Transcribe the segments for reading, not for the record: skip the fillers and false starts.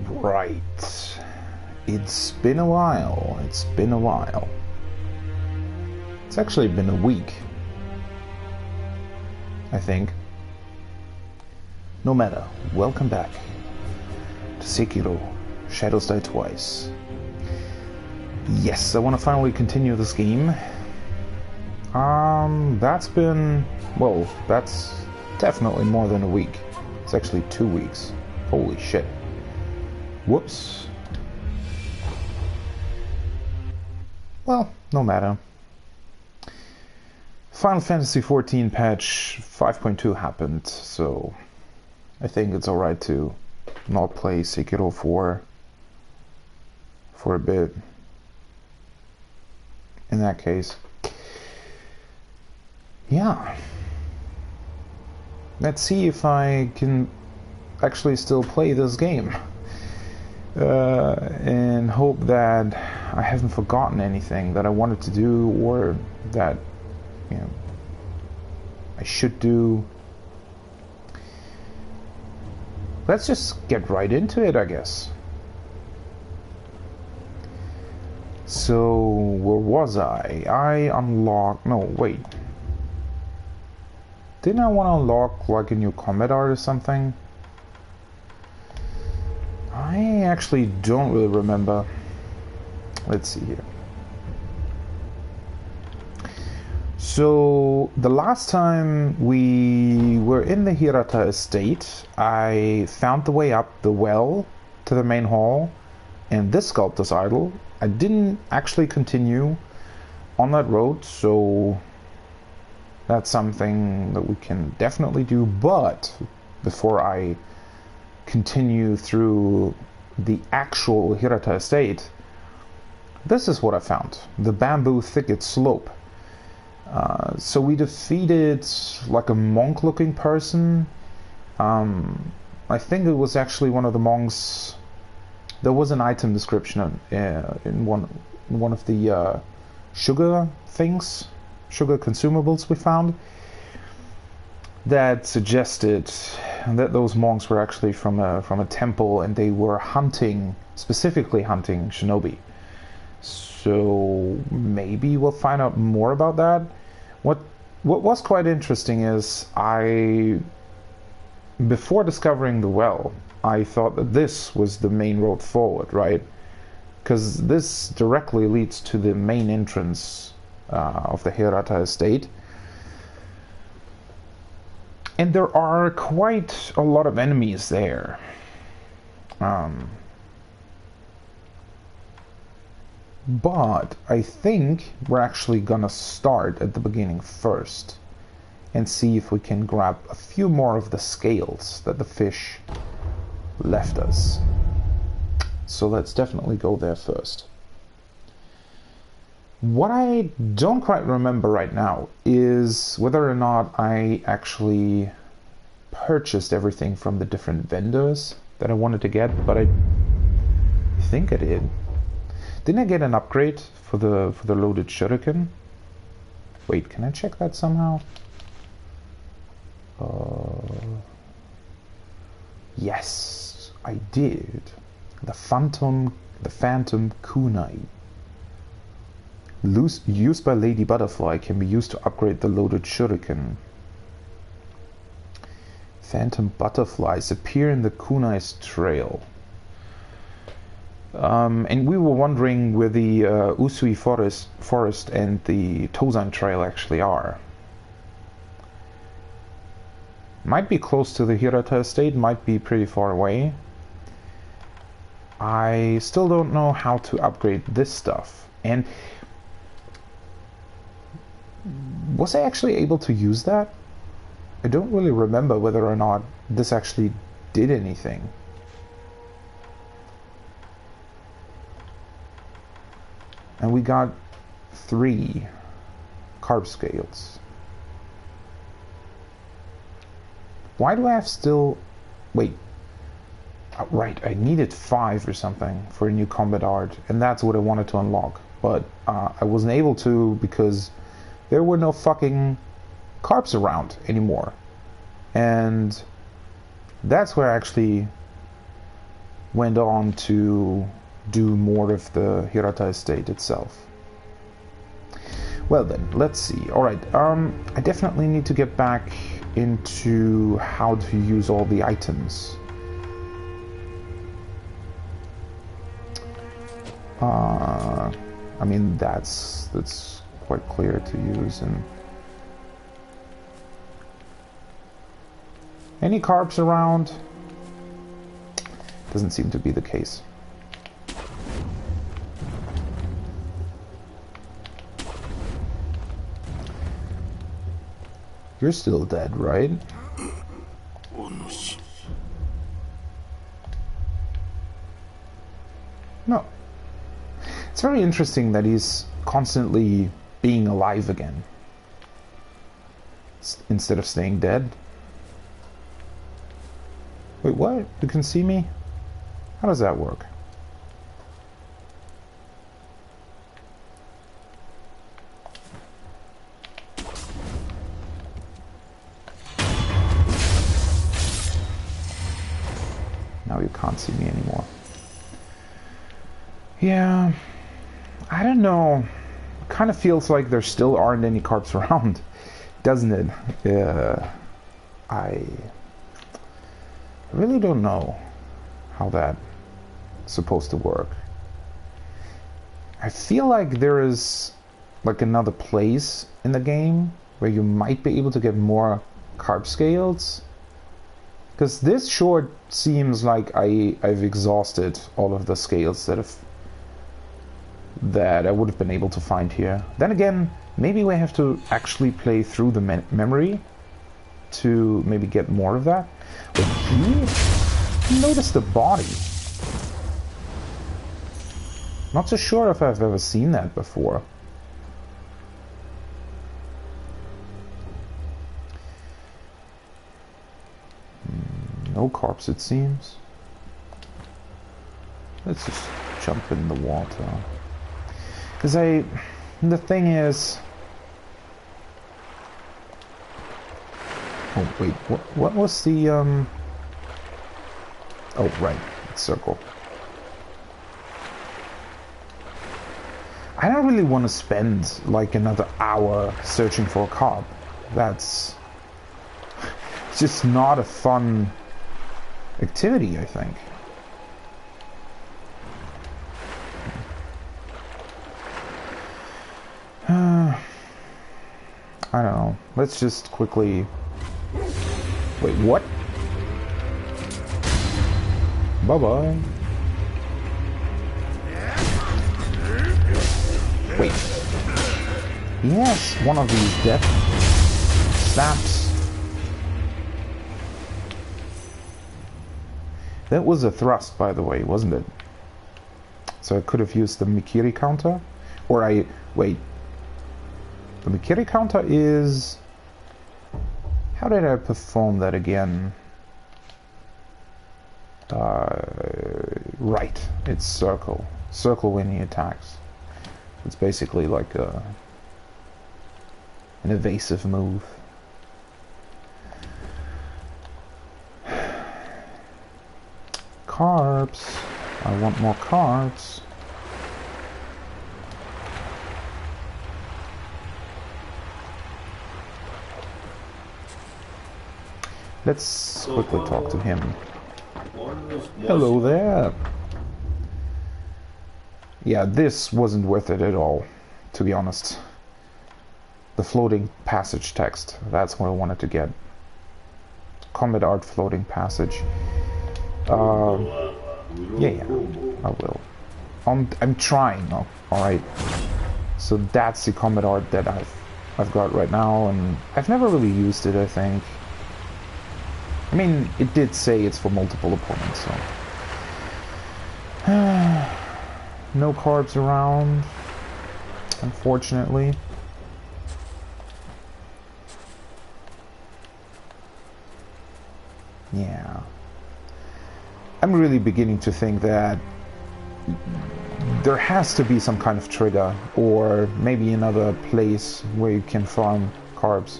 Right. It's been a while. It's been a while. It's actually been a week, I think. No matter. Welcome back to Sekiro, Shadows Die Twice. Yes, I want to finally continue this game. That's been... well, that's definitely more than a week. It's actually 2 weeks. Holy shit. Whoops. Well, no matter. Final Fantasy XIV patch 5.2 happened, so I think it's alright to not play Sekiro 4 for a bit. In that case. Yeah. Let's see if I can actually still play this game. And hope that I haven't forgotten anything that I wanted to do or that, you know, I should do. Let's just get right into it, I guess. So, where was I? I unlocked... no, wait. Didn't I want to unlock like a new combat art or something? I actually don't really remember. Let's see here. So, the last time we were in the Hirata estate, I found the way up the well to the main hall and this sculptor's idol. I didn't actually continue on that road, so that's something that we can definitely do. But before I continue through the actual Hirata estate, this is what I found: the bamboo thicket slope. So we defeated like a monk-looking person. I think it was actually one of the monks. There was an item description in one of the sugar consumables we found, that suggested that those monks were actually from a temple, and they were specifically hunting shinobi. So maybe we'll find out more about that. What was quite interesting is before discovering the well, I thought that this was the main road forward, right? Because this directly leads to the main entrance of the Hirata estate. And there are quite a lot of enemies there. But I think we're actually gonna start at the beginning first and see if we can grab a few more of the scales that the fish left us. So let's definitely go there first. What I don't quite remember right now is whether or not I actually purchased everything from the different vendors that I wanted to get, but I think I did. Didn't I get an upgrade for the loaded shuriken? Wait, can I check that somehow? Yes, I did. The phantom kunai. Used by Lady Butterfly, can be used to upgrade the loaded shuriken. Phantom butterflies appear in the kunai's trail. And we were wondering where the Usui forest and the Tozan trail actually are. Might be close to the Hirata estate, might be pretty far away. I still don't know how to upgrade this stuff. And was I actually able to use that? I don't really remember whether or not this actually did anything. And we got 3 carb scales. Why do I have still... wait. Right, I needed 5 or something for a new combat art, and that's what I wanted to unlock. But I wasn't able to because there were no fucking carbs around anymore. And that's where I actually went on to do more of the Hirata estate itself. Well then, let's see. Alright, I definitely need to get back into how to use all the items. I mean, that's quite clear to use. And any carbs around? Doesn't seem to be the case. You're still dead, right? No. It's very interesting that he's constantly being alive again instead of staying dead. Wait, what? You can see me? How does that work? Now you can't see me anymore. Yeah, I don't know. Kind of feels like there still aren't any carps around, doesn't it? Yeah, I really don't know how that's supposed to work. I feel like there is like another place in the game where you might be able to get more carp scales. Because this sure seems like I've exhausted all of the scales that I would have been able to find here. Then again, maybe we have to actually play through the memory to maybe get more of that. But he noticed the body. Not so sure if I've ever seen that before. No corpse, it seems. Let's just jump in the water. Because the thing is... Oh, wait, what was the, Oh, right, it's circle. I don't really want to spend, like, another hour searching for a carp. It's just not a fun activity, I think. I don't know. Let's just quickly... Wait, what? Bye-bye. Wait. He has one of these death snaps. That was a thrust, by the way, wasn't it? So I could have used the Mikiri counter? Or wait. The Mikiri counter is... How did I perform that again? Right. It's circle. Circle when he attacks. It's basically like an evasive move. Carps. I want more carps. Let's quickly talk to him. Hello there. Yeah, this wasn't worth it at all, to be honest. The floating passage text, that's what I wanted to get. Combat art floating passage. Yeah, I will. I'm trying, alright. So that's the combat art that I've got right now, and I've never really used it, I think. I mean, it did say it's for multiple opponents, so... No cards around, unfortunately. Yeah. I'm really beginning to think that there has to be some kind of trigger, or maybe another place where you can farm carbs.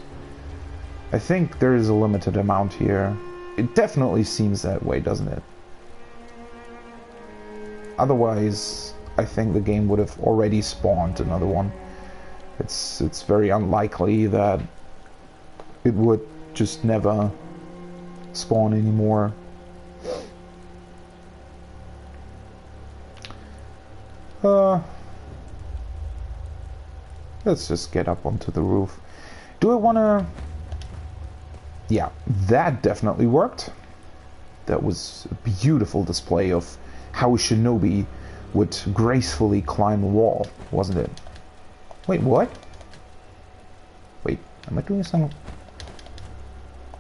I think there is a limited amount here. It definitely seems that way, doesn't it? Otherwise, I think the game would have already spawned another one. It's very unlikely that it would just never spawn anymore. Let's just get up onto the roof. Do I want to... Yeah, that definitely worked. That was a beautiful display of how a shinobi would gracefully climb a wall, wasn't it? Wait, what? Wait, am I doing something?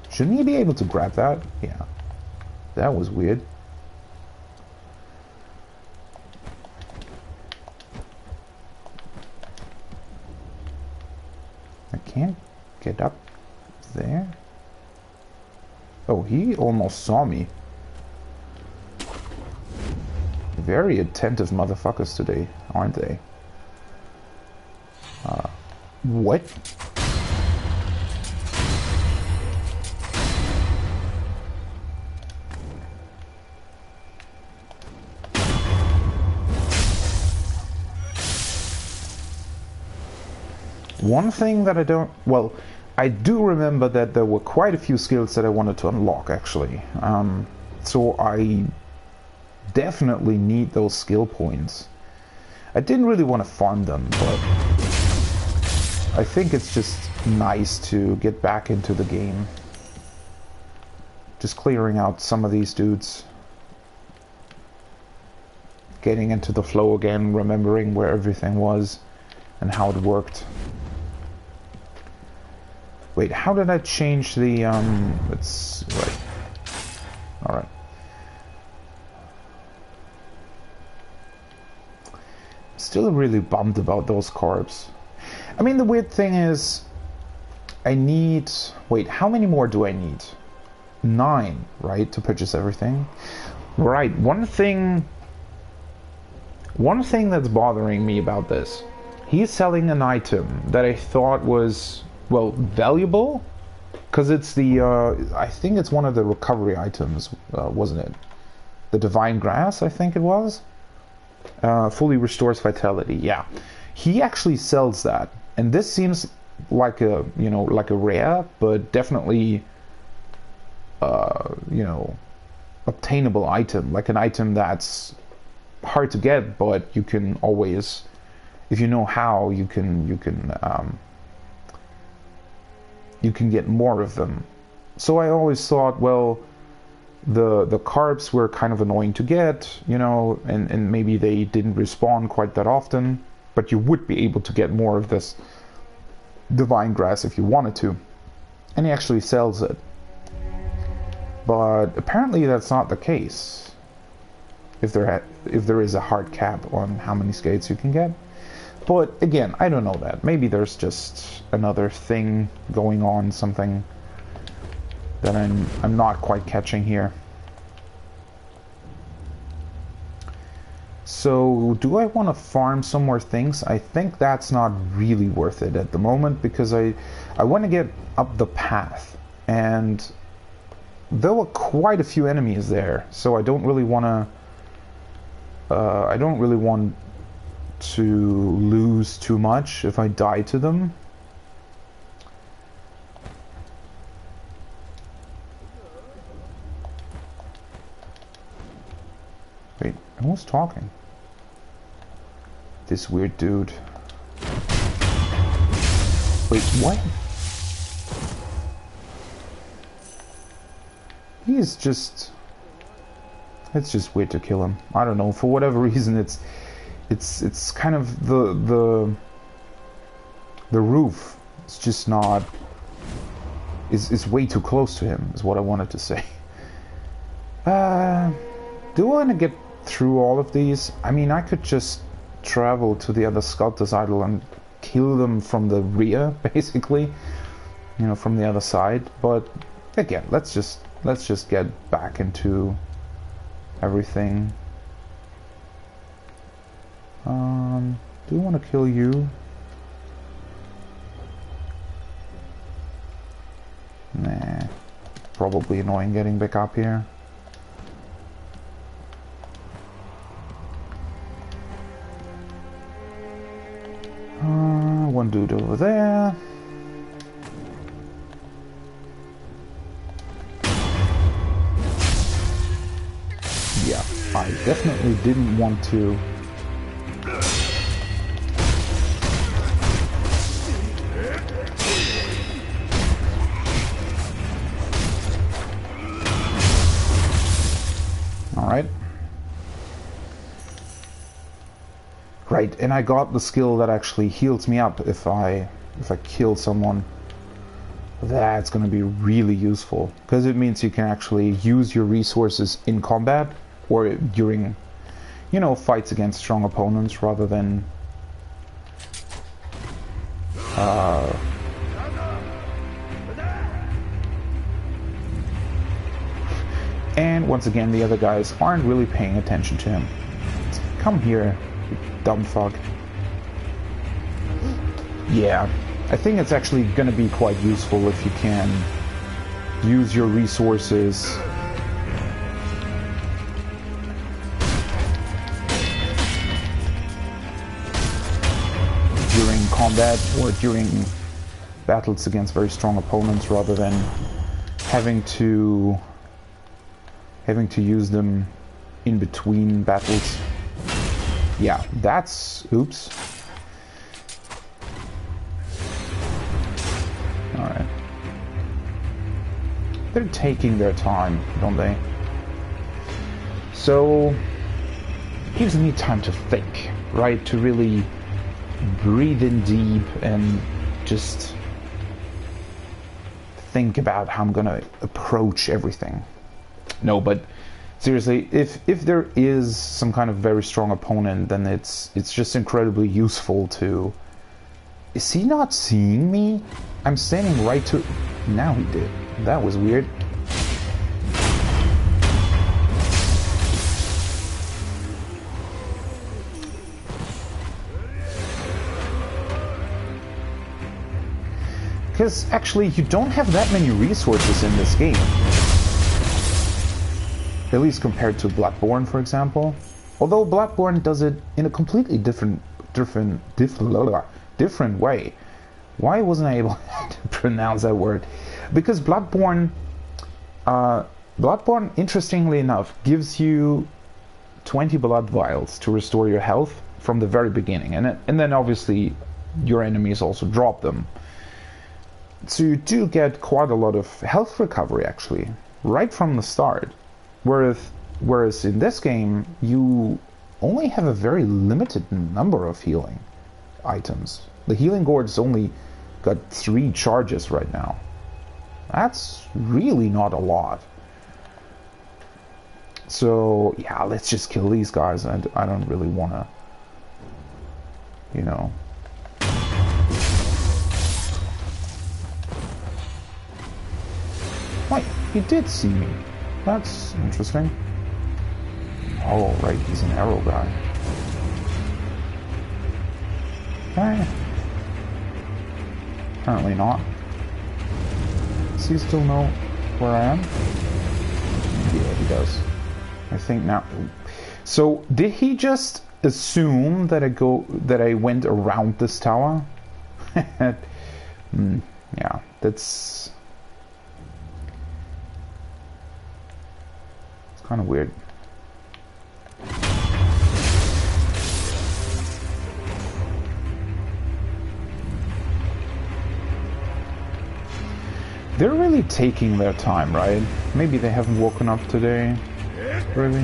Shouldn't he be able to grab that? Yeah. That was weird. I can't get up there. Oh, he almost saw me. Very attentive motherfuckers today, aren't they? What? One thing that I don't... Well, I do remember that there were quite a few skills that I wanted to unlock, actually. So I definitely need those skill points. I didn't really want to farm them, but I think it's just nice to get back into the game. Just clearing out some of these dudes. Getting into the flow again, remembering where everything was and how it worked. Wait, how did I change the, it's, right. Alright. Still really bummed about those carbs. I mean, the weird thing is, I need, wait, how many more do I need? 9, right, to purchase everything? Right, one thing that's bothering me about this, he's selling an item that I thought was... well, valuable, because it's the, I think it's one of the recovery items, wasn't it? The Divine Grass, I think it was? Fully restores vitality, yeah. He actually sells that, and this seems like a, you know, like a rare, but definitely, you know, obtainable item, like an item that's hard to get, but you can always, if you know how, you can get more of them. So I always thought, well, the carbs were kind of annoying to get, you know, and maybe they didn't respawn quite that often, but you would be able to get more of this Divine Grass if you wanted to. And he actually sells it. But apparently that's not the case. If there is a hard cap on how many skates you can get. But again, I don't know that. Maybe there's just another thing going on, something that I'm not quite catching here. So, do I want to farm some more things? I think that's not really worth it at the moment, because I want to get up the path, and there were quite a few enemies there, so I don't really want to lose too much if I die to them. Wait, who's talking? This weird dude. Wait, what? He's just... It's just weird to kill him. I don't know, for whatever reason it's kind of the roof. It's just not... It's way too close to him, is what I wanted to say. Do I want to get through all of these? I mean, I could just travel to the other sculptor's idol and kill them from the rear, basically. You know, from the other side. But again, let's just get back into everything. Do I want to kill you? Nah. Probably annoying getting back up here. one dude over there. Yeah, I definitely didn't want to. Alright. Right, and I got the skill that actually heals me up if I kill someone. That's going to be really useful, because it means you can actually use your resources in combat or during, you know, fights against strong opponents rather than and once again, the other guys aren't really paying attention to him. Come here, you dumb fuck. Yeah, I think it's actually going to be quite useful if you can use your resources during combat or during battles against very strong opponents rather than having to use them in between battles. Yeah, that's... oops. Alright. They're taking their time, don't they? So, it gives me time to think, right? To really breathe in deep and just think about how I'm gonna approach everything. No, but seriously, if there is some kind of very strong opponent, then it's just incredibly useful to... Is he not seeing me? I'm standing right to... Now he did. That was weird. Because actually, you don't have that many resources in this game. At least compared to Bloodborne, for example. Although Bloodborne does it in a completely different way. Why wasn't I able to pronounce that word? Because Bloodborne, interestingly enough, gives you 20 blood vials to restore your health from the very beginning, and then obviously your enemies also drop them. So you do get quite a lot of health recovery actually, right from the start. Whereas in this game, you only have a very limited number of healing items. The healing gourd has only got 3 charges right now. That's really not a lot. So, yeah, let's just kill these guys. I don't really want to, you know... Wait, he did see me. That's interesting. Oh, right, he's an arrow guy. Okay. Apparently not. Does he still know where I am? Yeah, he does. I think now... So, did he just assume that I went around this tower? Yeah, that's... kind of weird. They're really taking their time, right? Maybe they haven't woken up today. Really?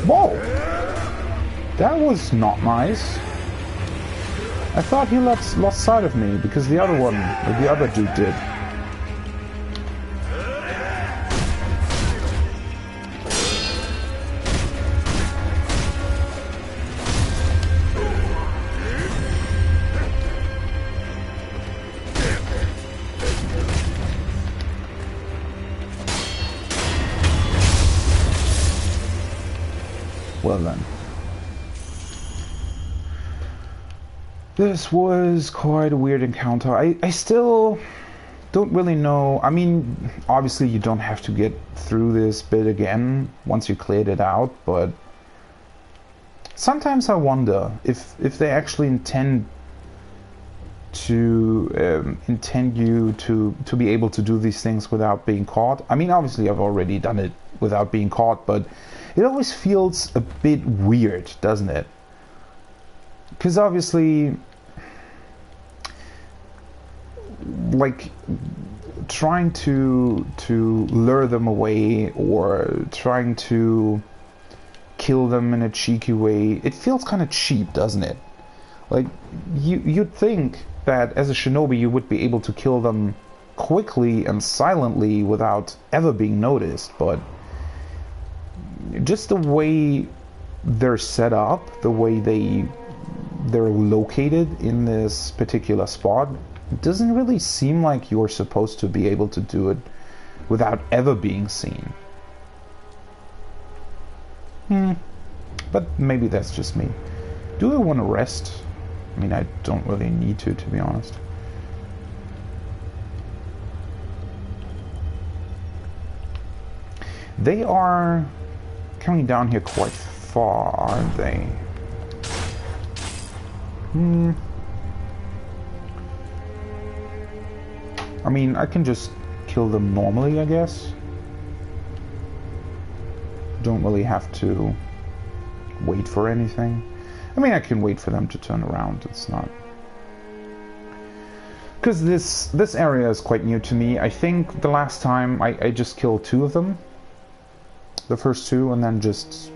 Whoa! That was not nice. I thought he lost sight of me because the other one, or the other dude did. Well then. This was quite a weird encounter. I still don't really know. I mean, obviously you don't have to get through this bit again once you cleared it out, but sometimes I wonder if they actually intend to intend you to be able to do these things without being caught. I mean, obviously I've already done it without being caught, but it always feels a bit weird, doesn't it? Because obviously, like, trying to lure them away or trying to kill them in a cheeky way, it feels kind of cheap, doesn't it? Like, you'd think that as a shinobi you would be able to kill them quickly and silently without ever being noticed, but just the way they're set up, the way they're located in this particular spot, it doesn't really seem like you're supposed to be able to do it without ever being seen. But maybe that's just me. Do I want to rest? I mean, I don't really need to be honest. They are coming down here quite far, aren't they? I mean, I can just kill them normally, I guess. Don't really have to wait for anything. I mean, I can wait for them to turn around. It's not... Because this area is quite new to me. I think the last time I just killed 2 of them. The first 2, and then just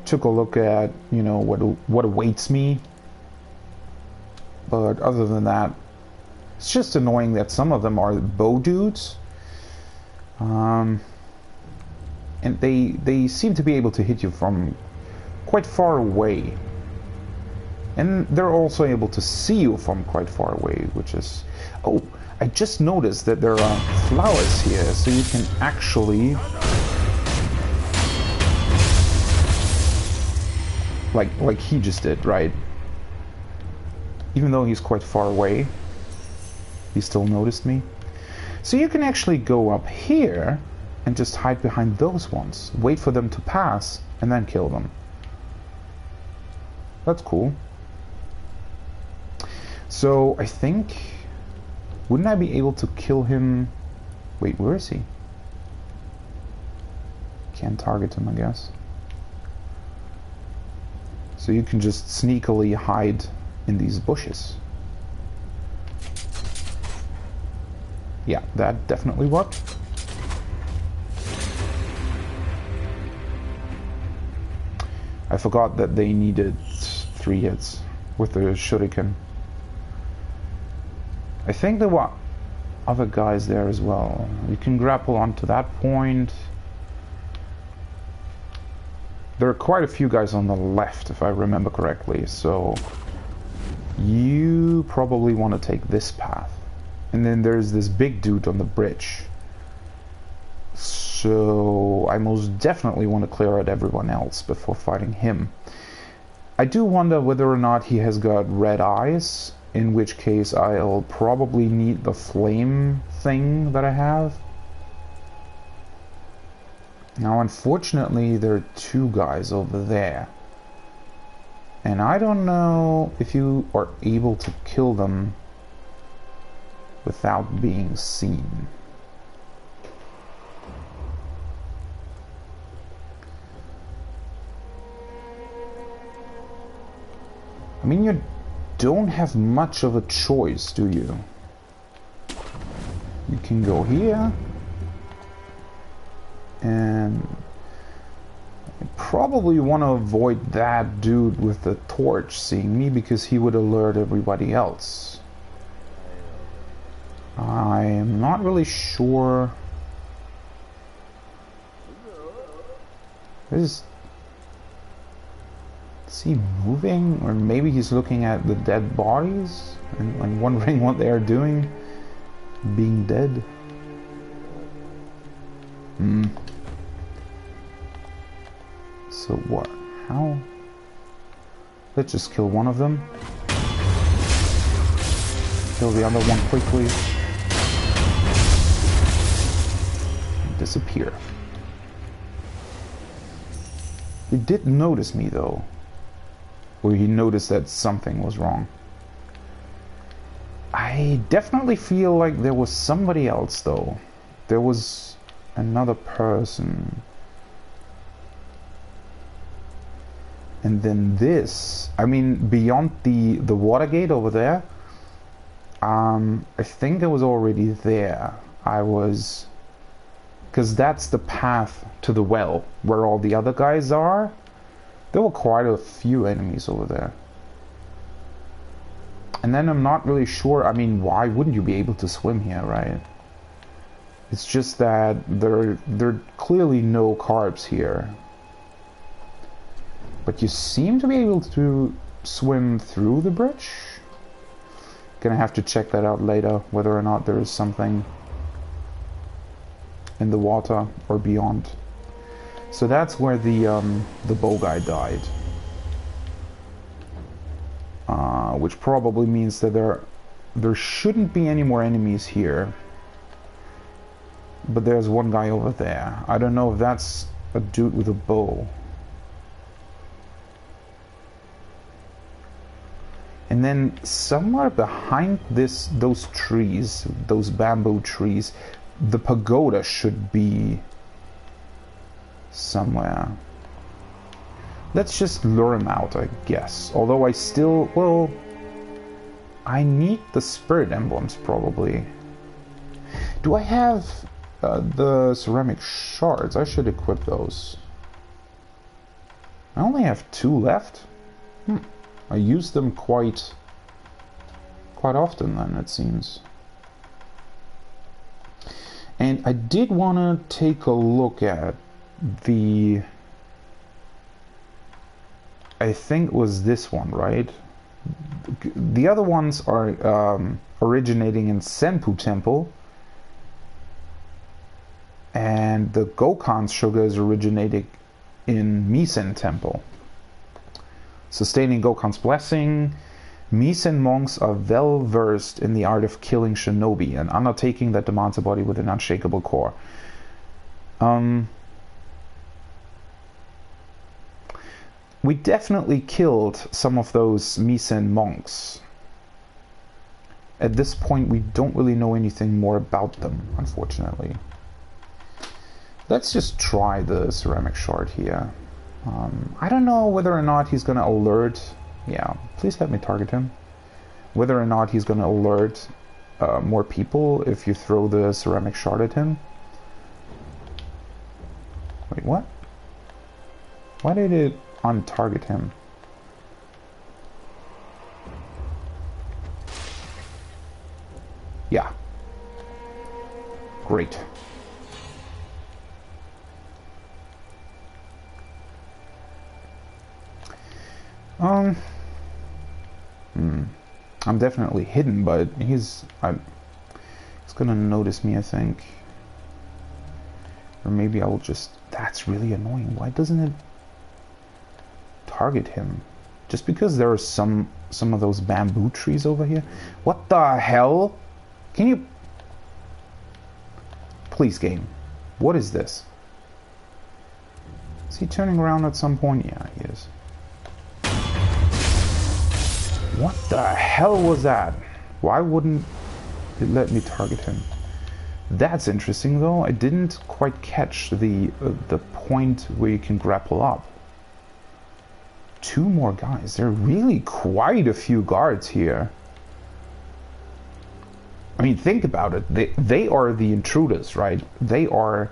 took a look at, you know, what awaits me. But other than that, it's just annoying that some of them are bow dudes. And they seem to be able to hit you from quite far away. And they're also able to see you from quite far away, which is... Oh, I just noticed that there are flowers here, so you can actually... Like he just did, right? Even though he's quite far away, he still noticed me. So you can actually go up here and just hide behind those ones. Wait for them to pass, and then kill them. That's cool. So, I think... Wouldn't I be able to kill him... Wait, where is he? Can't target him, I guess. So you can just sneakily hide in these bushes. Yeah, that definitely worked. I forgot that they needed 3 hits with the shuriken. I think there were other guys there as well. You can grapple onto that point. There are quite a few guys on the left, if I remember correctly, so you probably want to take this path. And then there's this big dude on the bridge. So I most definitely want to clear out everyone else before fighting him. I do wonder whether or not he has got red eyes, in which case I'll probably need the flame thing that I have. Now, unfortunately, there are 2 guys over there. And I don't know if you are able to kill them without being seen. I mean, you don't have much of a choice, do you? You can go here. And I probably want to avoid that dude with the torch seeing me, because he would alert everybody else. I'm not really sure. Is he moving? Or maybe he's looking at the dead bodies and wondering what they are doing, being dead. So what? How? Let's just kill one of them. Kill the other one quickly. And disappear. He did notice me though. Or he noticed that something was wrong. I definitely feel like there was somebody else, though. There was another person. And then this, I mean, beyond the water gate over there, I think I was already there. Because that's the path to the well, where all the other guys are. There were quite a few enemies over there. And then I'm not really sure, I mean, why wouldn't you be able to swim here, right? It's just that there are clearly no carbs here. But you seem to be able to swim through the bridge. Gonna have to check that out later, whether or not there is something in the water or beyond. So that's where the bow guy died. Which probably means that there shouldn't be any more enemies here. But there's one guy over there. I don't know if that's a dude with a bow. And then somewhere behind those trees, those bamboo trees, the pagoda should be somewhere. Let's just lure him out, I guess. Although I still, well, I need the spirit emblems probably. Do I have the ceramic shards? I should equip those. I only have 2 left. I use them quite often then, it seems. And I did want to take a look at the, I think it was this one, right? The other ones are originating in Senpu Temple, and the Gokhan's sugar is originating in Misen Temple. Sustaining Gokhan's blessing, Misen monks are well versed in the art of killing shinobi, an undertaking that demands a body with an unshakable core. We definitely killed some of those Misen monks. At this point, we don't really know anything more about them, unfortunately. Let's just try the ceramic shard here. I don't know whether or not he's going to alert. Yeah, please let me target him. Whether or not he's going to alert more people if you throw the ceramic shard at him. Wait, what? Why did it untarget him? Yeah. Great. I'm definitely hidden, but he's gonna notice me, I think. Or maybe I'll just... That's really annoying. Why doesn't it target him? Just because there are some of those bamboo trees over here? What the hell? Can you... Please, game. What is this? Is he turning around at some point? Yeah, he is. What the hell was that? Why wouldn't it let me target him? That's interesting, though. I didn't quite catch the point where you can grapple up. 2 more guys. There are really quite a few guards here. I mean, think about it. They are the intruders, right? They are,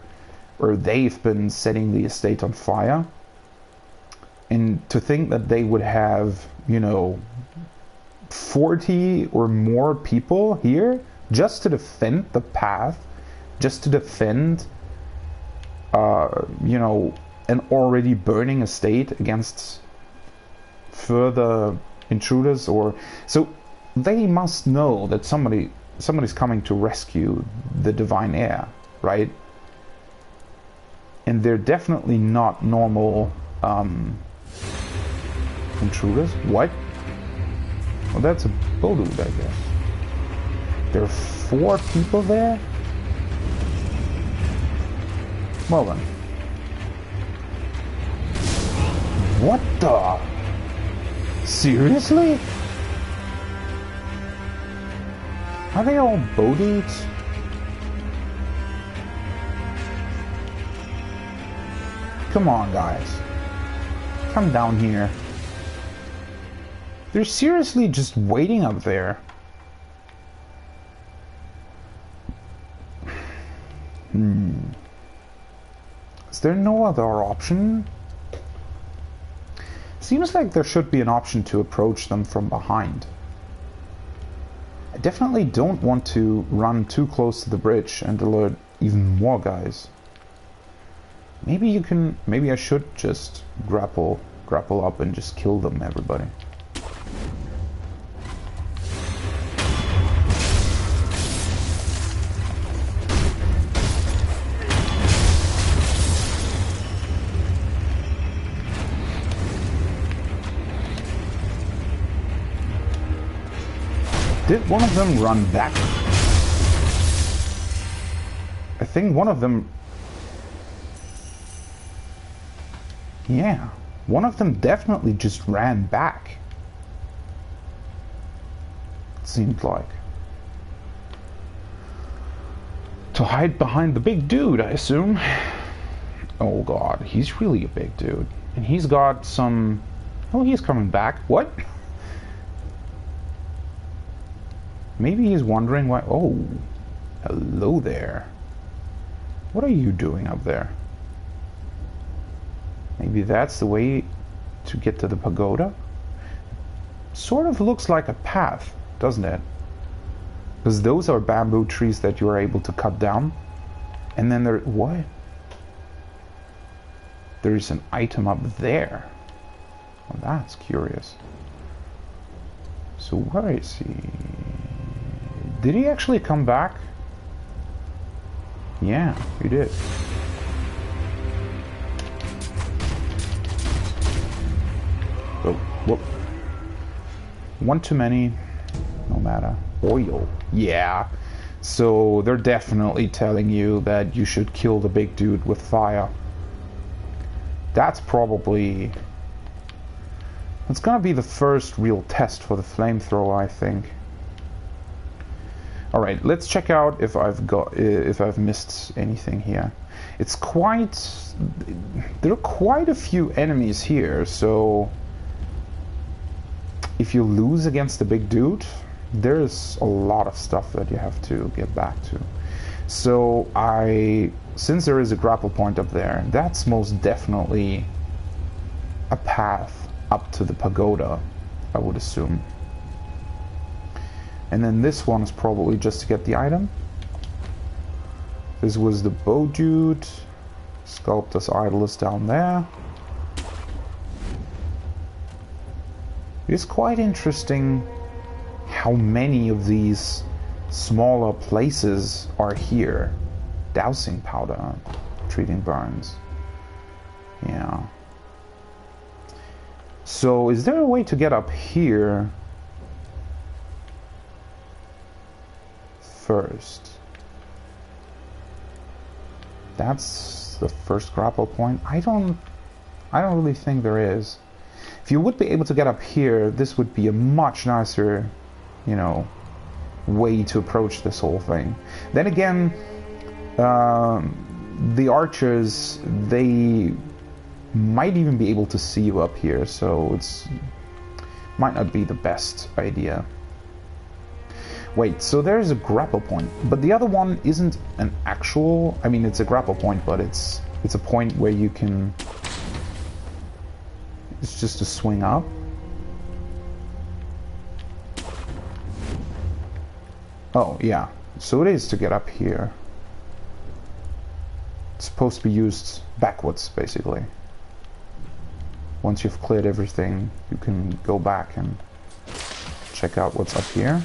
or they've been setting the estate on fire. And to think that they would have, you know, 40 or more people here just to defend the path, just to defend, you know, an already burning estate against further intruders, or so they must know that somebody's coming to rescue the divine heir, right? And they're definitely not normal intruders. What? Well, that's a bull dude, I guess. There are 4 people there? Well then. What the? Seriously? Are they all bow dudes? Come on, guys. Come down here. They're seriously just waiting up there. Is there no other option? Seems like there should be an option to approach them from behind. I definitely don't want to run too close to the bridge and alert even more guys. Maybe you can... Maybe I should just grapple up and just kill them, everybody. Did one of them run back? I think one of them... Yeah, one of them definitely just ran back. It seemed like. To hide behind the big dude, I assume. Oh god, he's really a big dude. And he's got some... Oh, he's coming back. What? Maybe he's wondering why... Oh, hello there. What are you doing up there? Maybe that's the way to get to the pagoda? Sort of looks like a path, doesn't it? Because those are bamboo trees that you are able to cut down. And then there... What? There's an item up there. Well, that's curious. So where is he? Did he actually come back? Yeah, he did. Oh, whoop. One too many, no matter. Oil. Yeah. So they're definitely telling you that you should kill the big dude with fire. That's probably... It's gonna be the first real test for the flamethrower, I think. Alright, let's check out if I've missed anything here. It's quite... There are quite a few enemies here, so... If you lose against the big dude, there's a lot of stuff that you have to get back to. So since there is a grapple point up there, that's most definitely a path up to the pagoda, I would assume. And then this one is probably just to get the item. This was the bow dude. Sculptor's idol is down there. It's quite interesting how many of these smaller places are here. Dowsing powder, treating burns. Yeah. So is there a way to get up here first? That's the first grapple point. I don't really think there is. If you would be able to get up here, this would be a much nicer, you know, way to approach this whole thing. Then again, the archers, they might even be able to see you up here, so it's might not be the best idea. Wait, so there's a grapple point, but the other one isn't an actual... I mean, it's a grapple point, but it's a point where you can... It's just a swing up. Oh, yeah. So it is to get up here. It's supposed to be used backwards, basically. Once you've cleared everything, you can go back and check out what's up here.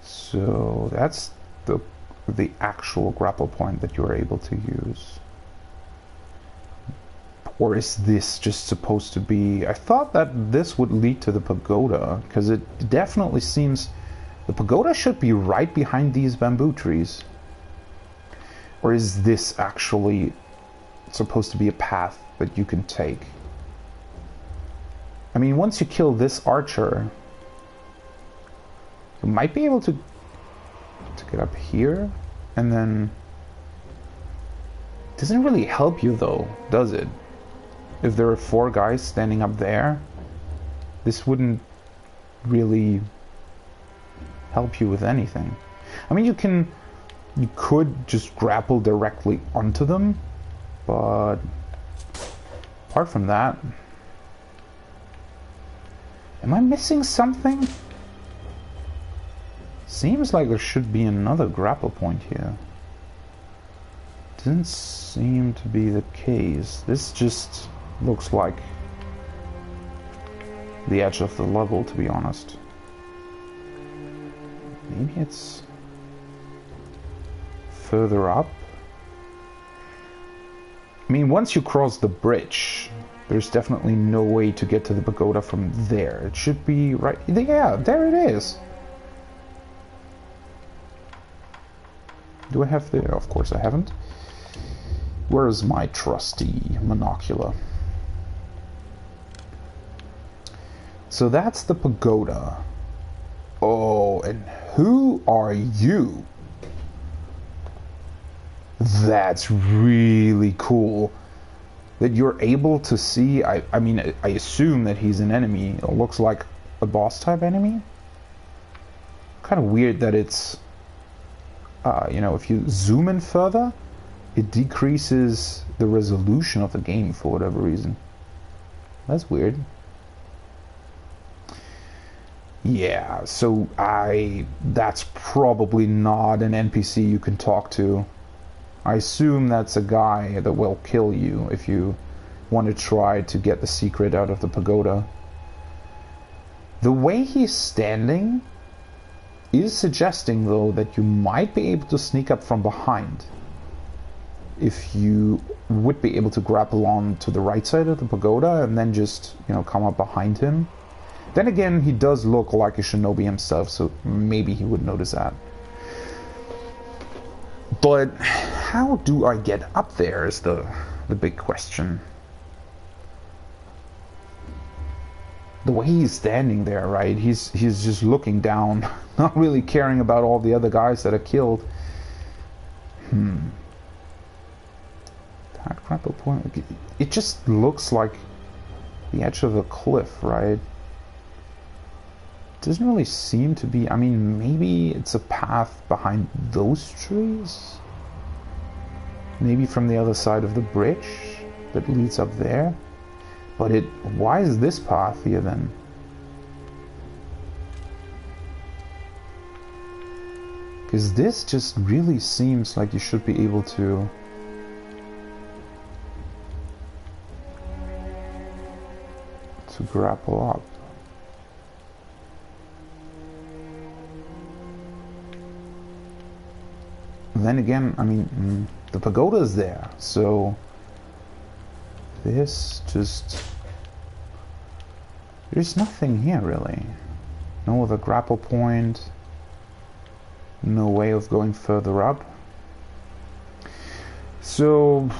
So that's the actual grapple point that you're able to use. Or is this just supposed to be... I thought that this would lead to the pagoda, because it definitely seems... The pagoda should be right behind these bamboo trees. Or is this actually supposed to be a path that you can take? I mean, once you kill this archer, you might be able to get up here, and then... It doesn't really help you though, does it? If there are 4 guys standing up there, this wouldn't really help you with anything. I mean, you could just grapple directly onto them, but apart from that, am I missing something? Seems like there should be another grapple point here. Doesn't seem to be the case. This just looks like the edge of the level, to be honest. Maybe it's further up? I mean, once you cross the bridge, there's definitely no way to get to the pagoda from there. It should be right... Yeah, there it is! Do I have the... Of course I haven't. Where's my trusty monocular? So that's the pagoda. Oh, and who are you? That's really cool. That you're able to see... I mean, I assume that he's an enemy. It looks like a boss type enemy. Kind of weird that it's... you know, if you zoom in further, it decreases the resolution of the game for whatever reason. That's weird. Yeah, so that's probably not an NPC you can talk to. I assume that's a guy that will kill you if you want to try to get the secret out of the pagoda. The way he's standing is suggesting, though, that you might be able to sneak up from behind. If you would be able to grapple on to the right side of the pagoda and then just, you know, come up behind him. Then again, he does look like a shinobi himself, so maybe he would notice that. But how do I get up there is the big question. The way he's standing there, right? He's just looking down, not really caring about all the other guys that are killed. That grapple point. It just looks like the edge of a cliff, right? Doesn't really seem to be. I mean, maybe it's a path behind those trees? Maybe from the other side of the bridge that leads up there? But why is this path here then? Because this just really seems like you should be able to grapple up. Then again, I mean, the pagoda is there, so this just... There's nothing here, really. No other grapple point. No way of going further up. So...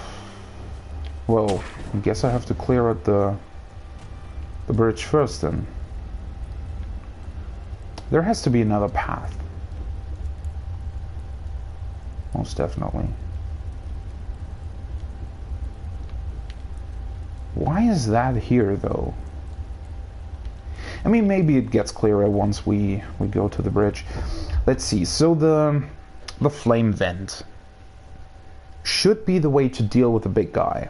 Well, I guess I have to clear out the bridge first, then. There has to be another path. Most definitely. Why is that here, though? I mean, maybe it gets clearer once we go to the bridge. Let's see. So the flame vent should be the way to deal with the big guy.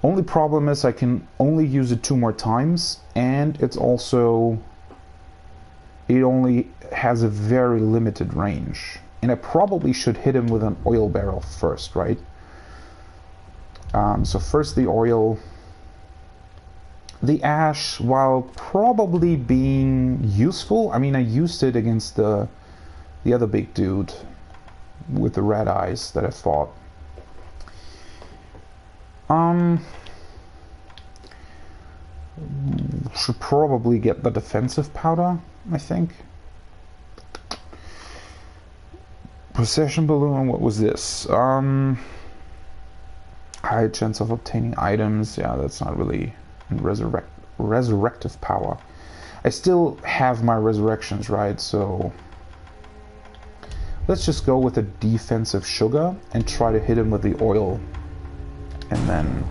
Only problem is I can only use it 2 more times, and it's also... It only has a very limited range. And I probably should hit him with an oil barrel first, right? So first the oil. The ash, while probably being useful, I mean, I used it against the other big dude with the red eyes that I fought. Should probably get the defensive powder, I think. Possession balloon, what was this? High chance of obtaining items. Yeah, that's not really resurrective power. I still have my resurrections, right? So let's just go with a defensive sugar and try to hit him with the oil, and then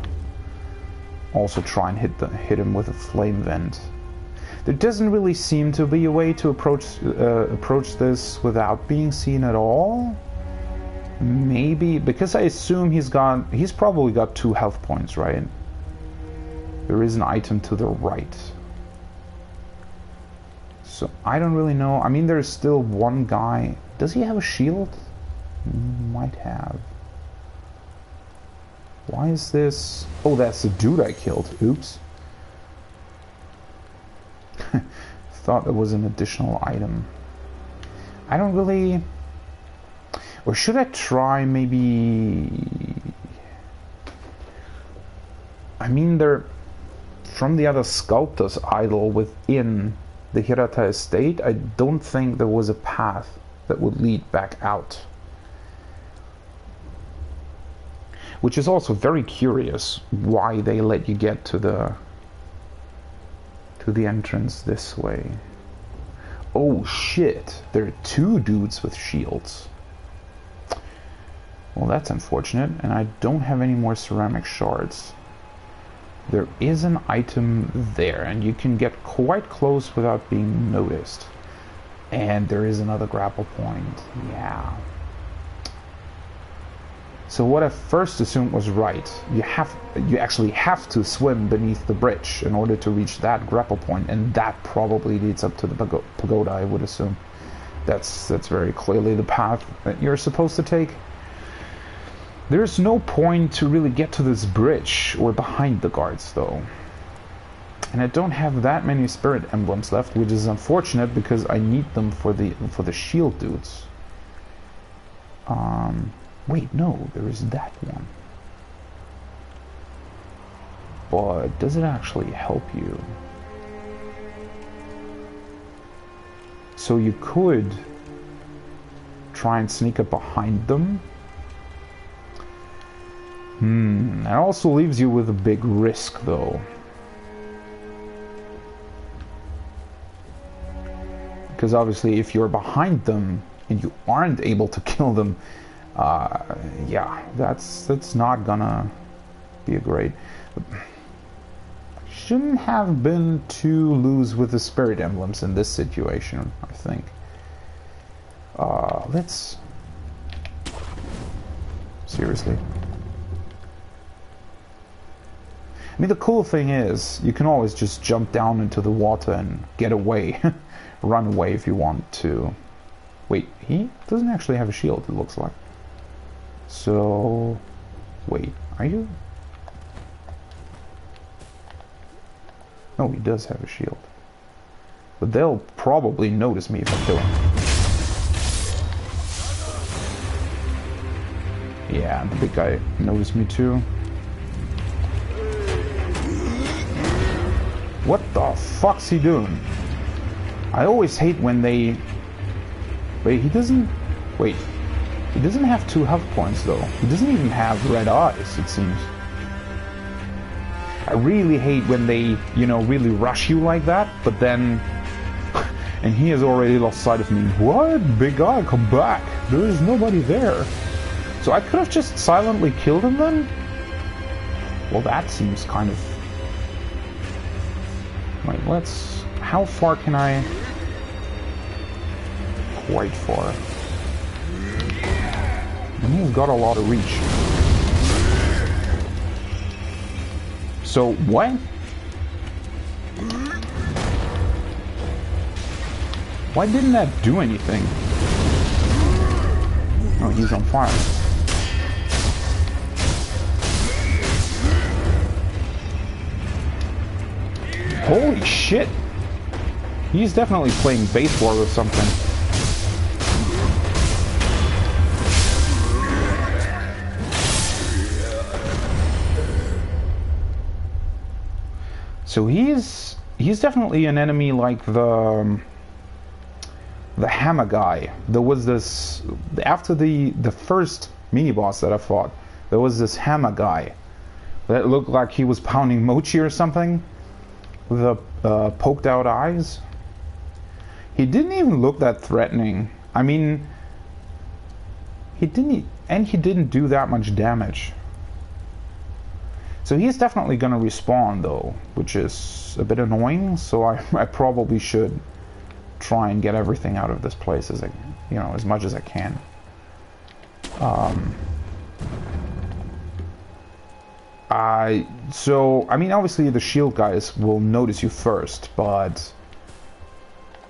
also try and hit him with a flame vent. There doesn't really seem to be a way to approach this without being seen at all. Maybe because I assume he's probably got 2 health points, right? There is an item to the right. So I don't really know. I mean, there's still one guy. Does he have a shield? Might have. Why is this? Oh, that's the dude I killed. Oops. Thought it was an additional item. I don't really... Or should I try maybe... I mean, they're... From the other sculptor's idol within the Hirata estate, I don't think there was a path that would lead back out. Which is also very curious why they let you get to the entrance this way. Oh shit, there are 2 dudes with shields. Well, that's unfortunate, and I don't have any more ceramic shards. There is an item there, and you can get quite close without being noticed. And there is another grapple point. Yeah. So what I first assumed was right. You actually have to swim beneath the bridge in order to reach that grapple point, and that probably leads up to the pagoda, I would assume. That's very clearly the path that you're supposed to take. There's no point to really get to this bridge or behind the guards, though. And I don't have that many spirit emblems left, which is unfortunate because I need them for the shield dudes. Wait, no, there is that one. But does it actually help you? So you could try and sneak up behind them. That also leaves you with a big risk, though. Because obviously if you're behind them and you aren't able to kill them, yeah, that's not gonna be a great... Shouldn't have been too loose with the spirit emblems in this situation, I think. Let's... Seriously. I mean, the cool thing is, you can always just jump down into the water and get away. Run away if you want to. Wait, he doesn't actually have a shield, it looks like. So... Wait, are you... No, he does have a shield. But they'll probably notice me if I kill him. Yeah, the big guy noticed me too. What the fuck's he doing? I always hate when they... Wait, he doesn't... Wait. He doesn't have 2 health points, though. He doesn't even have red eyes, it seems. I really hate when they, you know, really rush you like that, but then... And he has already lost sight of me. What? Big guy, come back! There is nobody there. So I could have just silently killed him then? Well, that seems kind of... Wait, let's... How far can I... Quite far. And he's got a lot of reach. So, what? Why didn't that do anything? Oh, he's on fire. Holy shit! He's definitely playing baseball or something. So he's definitely an enemy like the hammer guy. There was this after the first mini boss that I fought. There was this hammer guy that looked like he was pounding mochi or something with the poked out eyes. He didn't even look that threatening. I mean, he didn't do that much damage. So he's definitely gonna respawn though, which is a bit annoying. So I probably should try and get everything out of this place as as much as I can. So I mean, obviously the shield guys will notice you first, but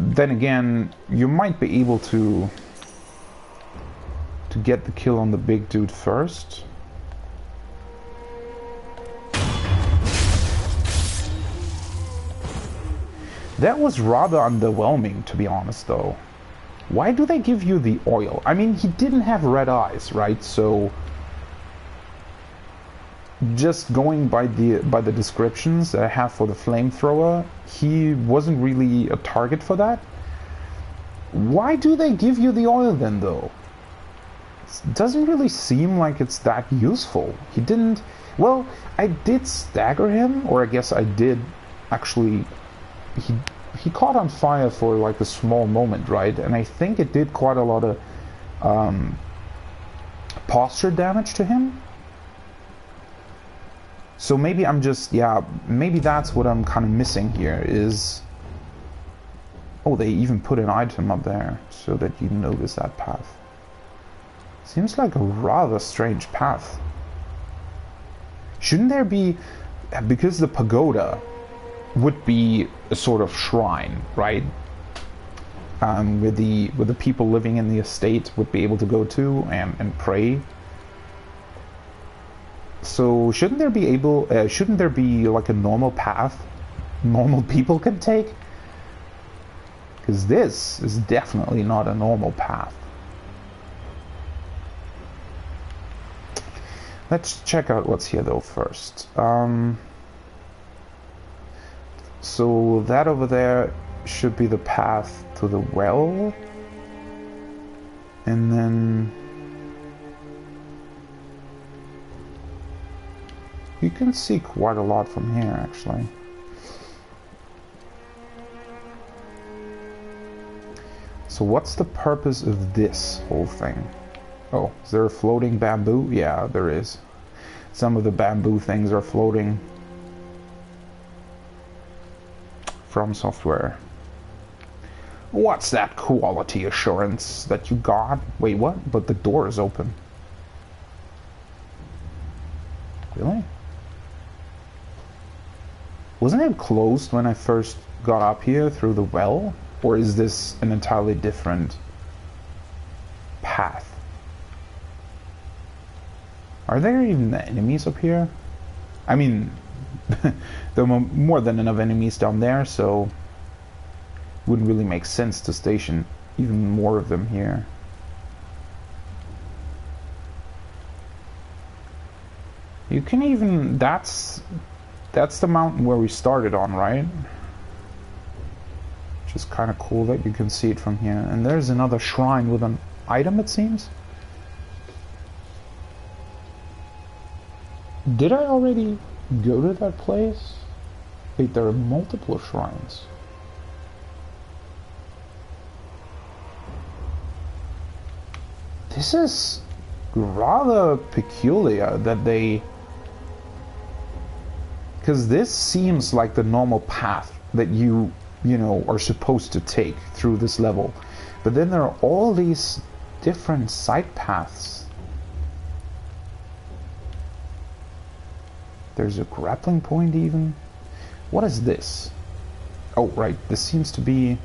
then again, you might be able to get the kill on the big dude first. That was rather underwhelming, to be honest, though. Why do they give you the oil? I mean, he didn't have red eyes, right? So just going by the descriptions that I have for the flamethrower, he wasn't really a target for that. Why do they give you the oil then, though? It doesn't really seem like it's that useful. He didn't... Well, I did stagger him, or I guess I did actually... He caught on fire for like a small moment, right? And I think it did quite a lot of posture damage to him. So maybe I'm just, maybe that's what I'm kind of missing here is... Oh, they even put an item up there so that you notice that path. Seems like a rather strange path. Shouldn't there be... Because the pagoda would be a sort of shrine, right? With the people living in the estate would be able to go to and pray. So shouldn't there be like a normal path normal people can take? Because this is definitely not a normal path. Let's check out what's here though first. So that over there should be the path to the well. And then you can see quite a lot from here actually. So what's the purpose of this whole thing? Oh, is there a floating bamboo? Yeah, there is. Some of the bamboo things are floating. From software. What's that quality assurance that you got? Wait, what? But the door is open. Really? Wasn't it closed when I first got up here through the well? Or is this an entirely different path? Are there even enemies up here? I mean, there were more than enough enemies down there, so it wouldn't really make sense to station even more of them here. You can even... That's the mountain where we started on, right? Which is kind of cool that you can see it from here. And there's another shrine with an item, it seems. Did I already go to that place? Wait, there are multiple shrines. This is rather peculiar that they... Because this seems like the normal path that you know, are supposed to take through this level. But then there are all these different side paths. There's a grappling point even. What is this? Oh, right. This seems to be...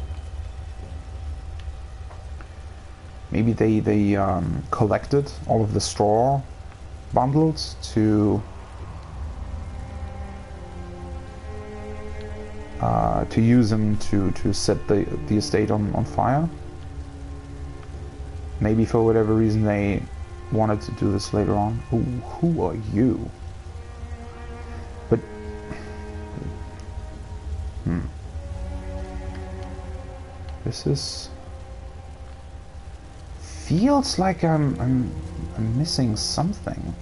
Maybe they collected all of the straw bundles to use them to set the estate on fire. Maybe for whatever reason they wanted to do this later on. Ooh, who are you? But This is... feels like I'm missing something.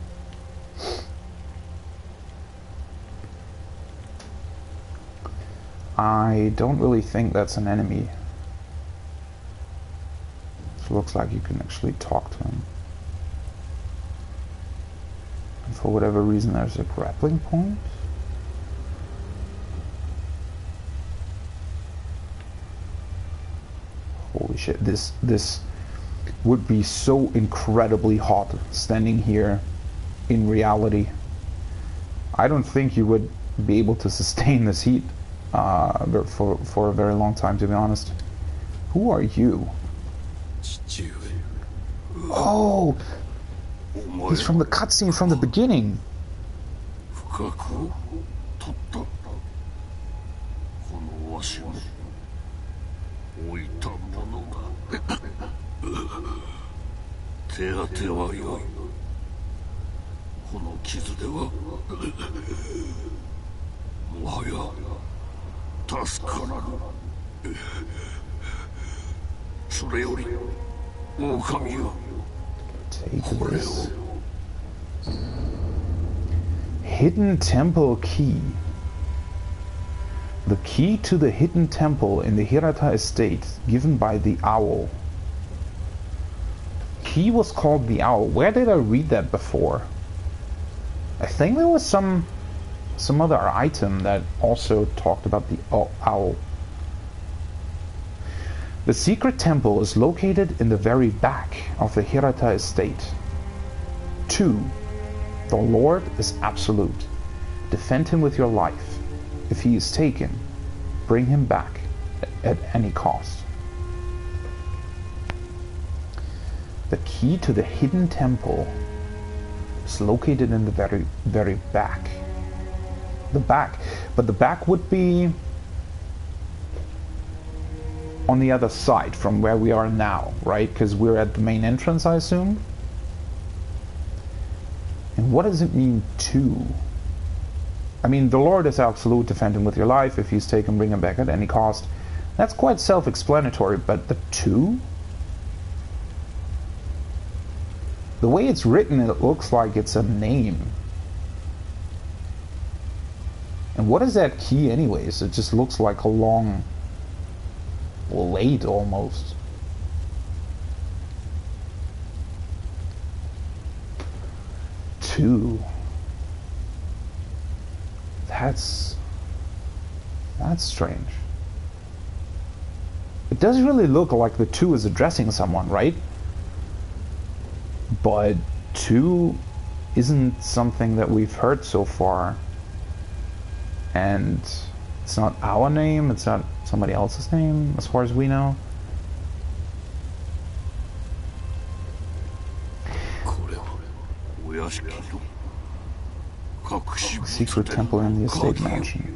I don't really think that's an enemy. It looks like you can actually talk to him. And for whatever reason there's a grappling point. Holy shit, this would be so incredibly hot standing here in reality. I don't think you would be able to sustain this heat for a very long time, to be honest. Who are you? Oh! He's from the cutscene from the beginning! Take this. Hidden Temple Key. The key to the hidden temple in the Hirata estate, given by the owl. He was called the owl. Where did I read that before? I think there was some other item that also talked about the owl. The secret temple is located in the very back of the Hirata estate. 2. The Lord is absolute. Defend him with your life. If he is taken, bring him back at any cost. The key to the hidden temple is located in the very, very back. The back. But the back would be on the other side from where we are now, right? Because we're at the main entrance, I assume. And what does it mean, to? I mean, the Lord is absolute, defend him with your life. If he's taken, bring him back at any cost. That's quite self-explanatory, but the 2? The way it's written, it looks like it's a name. And what is that key anyways? It just looks like a long blade almost. Two. That's strange. It does really look like the 2 is addressing someone, right? But 2 isn't something that we've heard so far. And it's not our name, it's not somebody else's name, as far as we know. Secret temple in the estate mansion.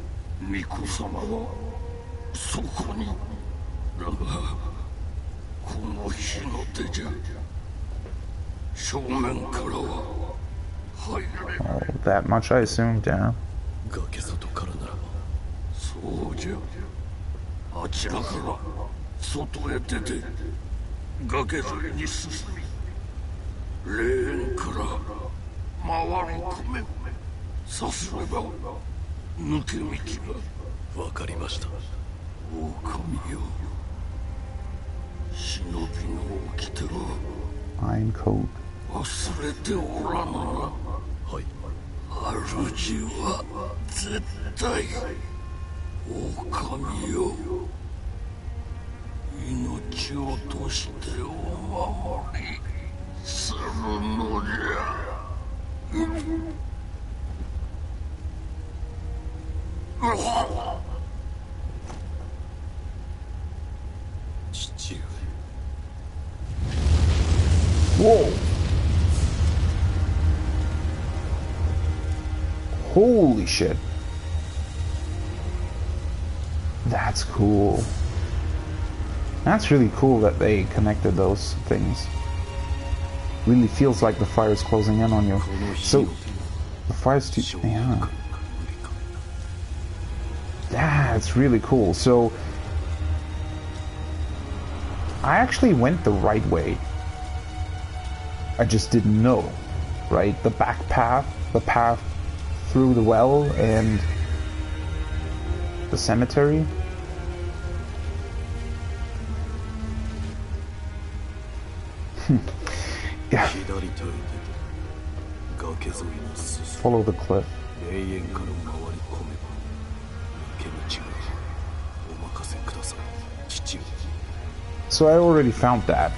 Oh, that much I assumed, yeah. Iron code. Whoa! Holy shit. That's cool. That's really cool that they connected those things. Really feels like the fire is closing in on you. So, the fire's too... yeah. That's really cool. So I actually went the right way. I just didn't know, right? The back path, the path through the well and the cemetery. Yeah. Follow the cliff. So I already found that,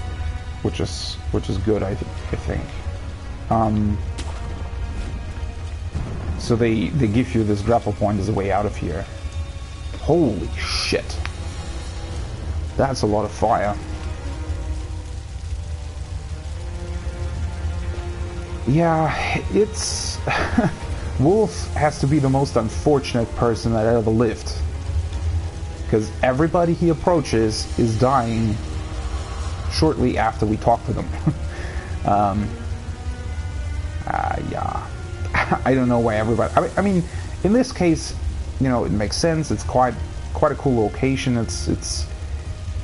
which is good. I think. So they give you this grapple point as a way out of here. Holy shit! That's a lot of fire. Yeah, it's... Wolf has to be the most unfortunate person that ever lived. Because everybody he approaches is dying shortly after we talk to them. Yeah. I don't know why everybody... I mean, in this case, you know, it makes sense. It's quite a cool location. It's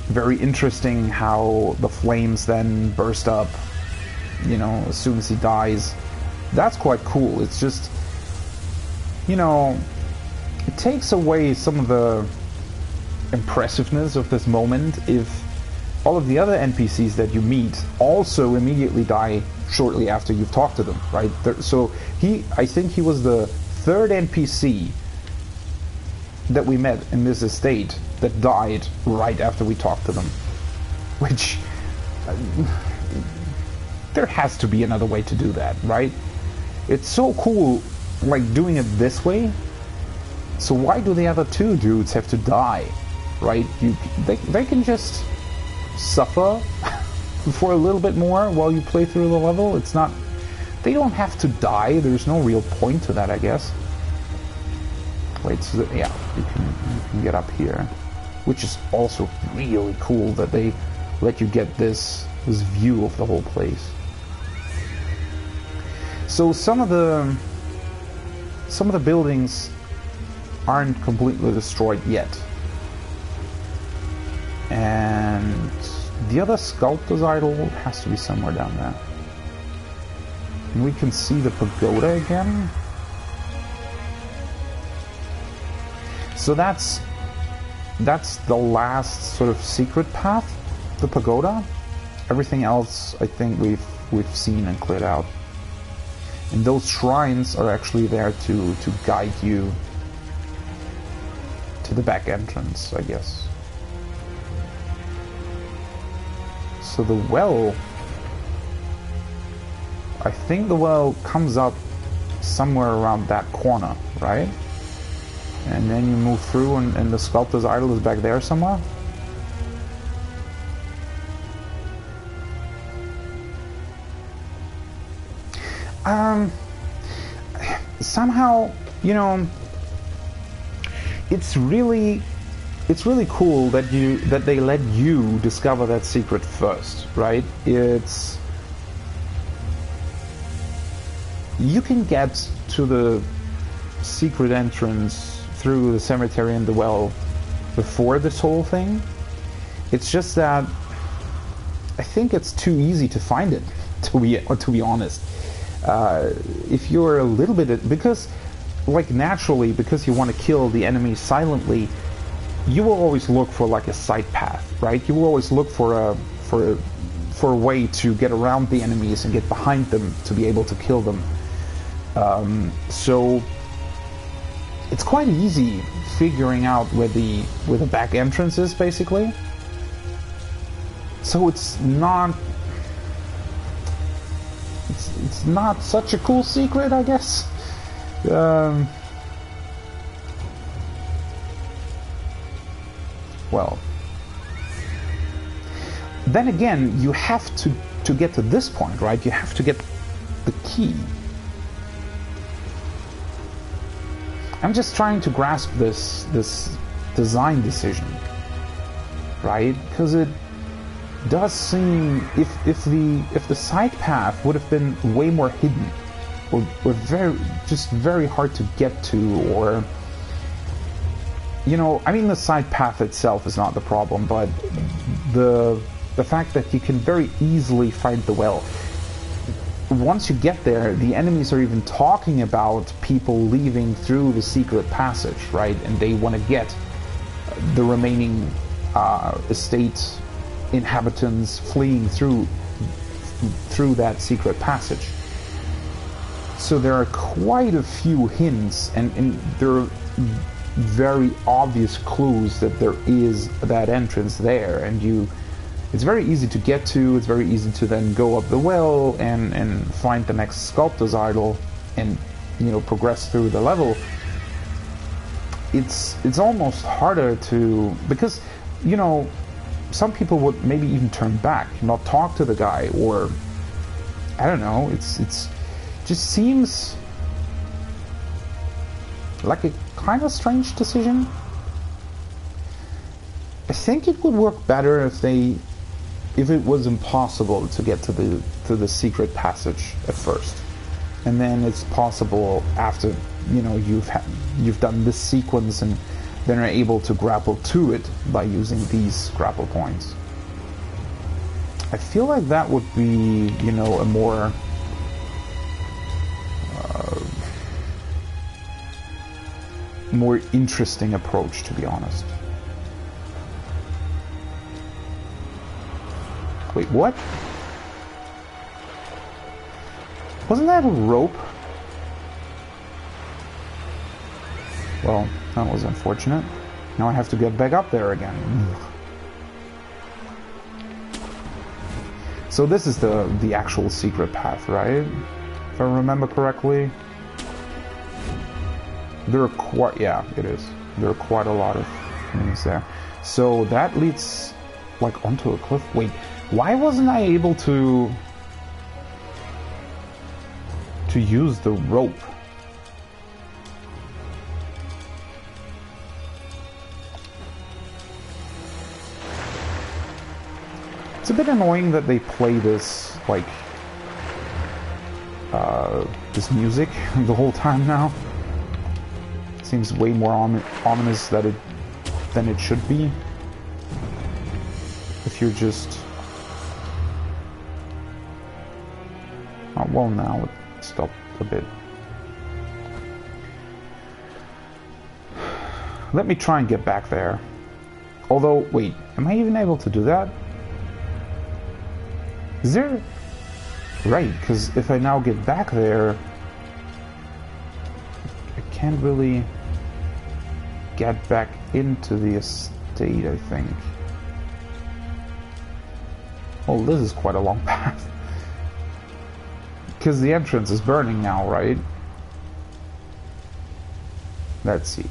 very interesting how the flames then burst up, you know, as soon as he dies. That's quite cool. It's just, you know, it takes away some of the impressiveness of this moment if all of the other NPCs that you meet also immediately die shortly after you've talked to them, right? So I think he was the third NPC that we met in this estate that died right after we talked to them, which there has to be another way to do that, right? It's so cool, like, doing it this way. So why do the other two dudes have to die, right? They can just suffer for a little bit more while you play through the level. It's not... They don't have to die. There's no real point to that, I guess. Wait, so yeah, you can get up here, which is also really cool that they let you get this view of the whole place. So some of the buildings aren't completely destroyed yet, and the other sculptor's idol has to be somewhere down there. And we can see the pagoda again. So that's the last sort of secret path, the pagoda. Everything else I think we've seen and cleared out. And those shrines are actually there to guide you to the back entrance, I guess. So the well, I think the well comes up somewhere around that corner, right? And then you move through and the sculptor's idol is back there somewhere? Somehow, you know, it's really cool that they let you discover that secret first, right? You can get to the secret entrance through the cemetery and the well before this whole thing. It's just that I think it's too easy to find it, to be honest. If you're a little bit, because like naturally, because you want to kill the enemy silently, you will always look for like a side path, right? You will always look for a way to get around the enemies and get behind them to be able to kill them. So it's quite easy figuring out where the back entrance is, basically. So it's not such a cool secret, I guess. Well, then again, you have to get to this point, right? You have to get the key. I'm just trying to grasp this design decision, right? Because it does seem, if the side path would have been way more hidden, or very hard to get to, or you know, I mean, the side path itself is not the problem, but the fact that you can very easily find the well. Once you get there, the enemies are even talking about people leaving through the secret passage, right? And they want to get the remaining estate inhabitants fleeing through that secret passage. So there are quite a few hints, and there are very obvious clues that there is that entrance there, and it's very easy to get to. It's very easy to then go up the well and find the next sculptor's idol and, you know, progress through the level. It's almost harder to, because, you know, some people would maybe even turn back, not talk to the guy, or I don't know. It's just seems like a kind of strange decision. I think it would work better if it was impossible to get to the secret passage at first, and then it's possible after, you know, you've done this sequence and then are able to grapple to it by using these grapple points. I feel like that would be, you know, a more more interesting approach, to be honest. Wait, what? Wasn't that a rope? Well, that was unfortunate. Now I have to get back up there again. So this is the actual secret path, right? If I remember correctly. There are quite, yeah, it is. There are quite a lot of things there. So that leads, like, onto a cliff. Wait, why wasn't I able to use the rope? It's a bit annoying that they play this, like, this music the whole time now. Seems way more ominous than it should be. If you're just... Oh, well, now it stopped a bit. Let me try and get back there. Although, wait, am I even able to do that? Is there... Right, because if I now get back there, I can't really get back into the estate, I think. Oh, this is quite a long path. Because the entrance is burning now, right? Let's see.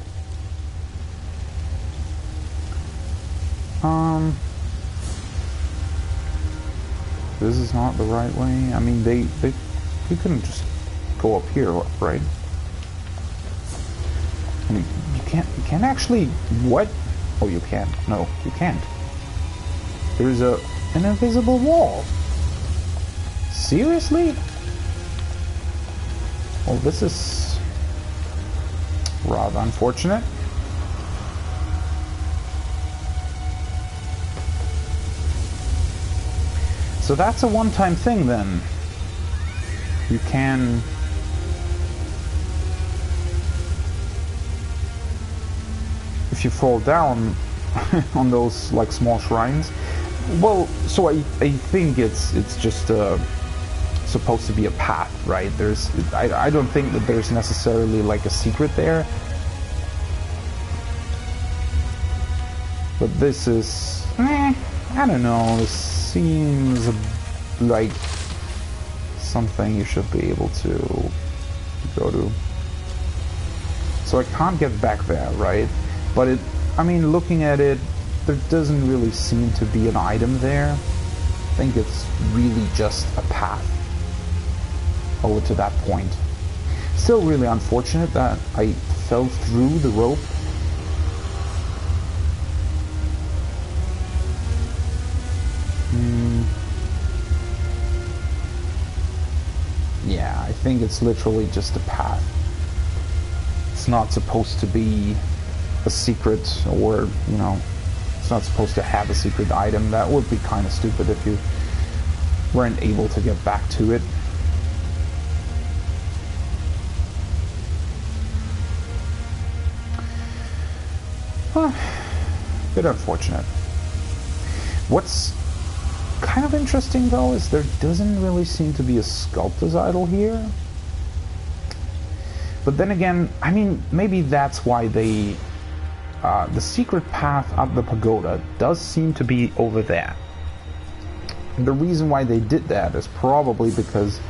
This is not the right way. I mean, you couldn't just go up here, right? I mean, you can't actually... What? Oh, you can't. No, you can't. There's an invisible wall. Seriously? Well, this is rather unfortunate. So that's a one-time thing then. You can... If you fall down on those, like, small shrines... Well, so I think it's just supposed to be a path, right? I don't think that there's necessarily, like, a secret there. But this is... I don't know, this seems like something you should be able to go to. So I can't get back there, right? But I mean, looking at it, there doesn't really seem to be an item there. I think it's really just a path over to that point. Still really unfortunate that I fell through the rope. Yeah, I think it's literally just a path. It's not supposed to be a secret, or, you know, it's not supposed to have a secret item. That would be kind of stupid if you weren't able to get back to it. Bit unfortunate. What's kind of interesting though is there doesn't really seem to be a sculptor's idol here. But then again, I mean, maybe that's why they the secret path up the pagoda does seem to be over there. And the reason why they did that is probably because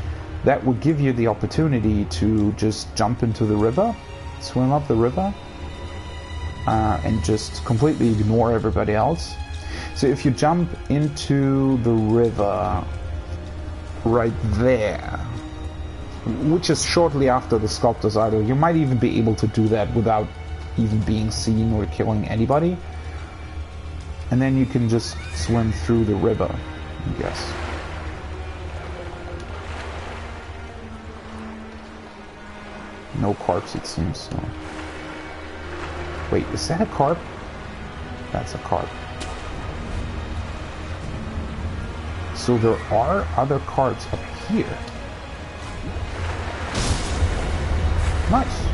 that would give you the opportunity to just jump into the river, swim up the river, and just completely ignore everybody else. So if you jump into the river right there, which is shortly after the sculptor's idol, you might even be able to do that without even being seen or killing anybody. And then you can just swim through the river, I guess. No carps, it seems. So. Wait, is that a carp? That's a carp. So there are other carps up here. Nice.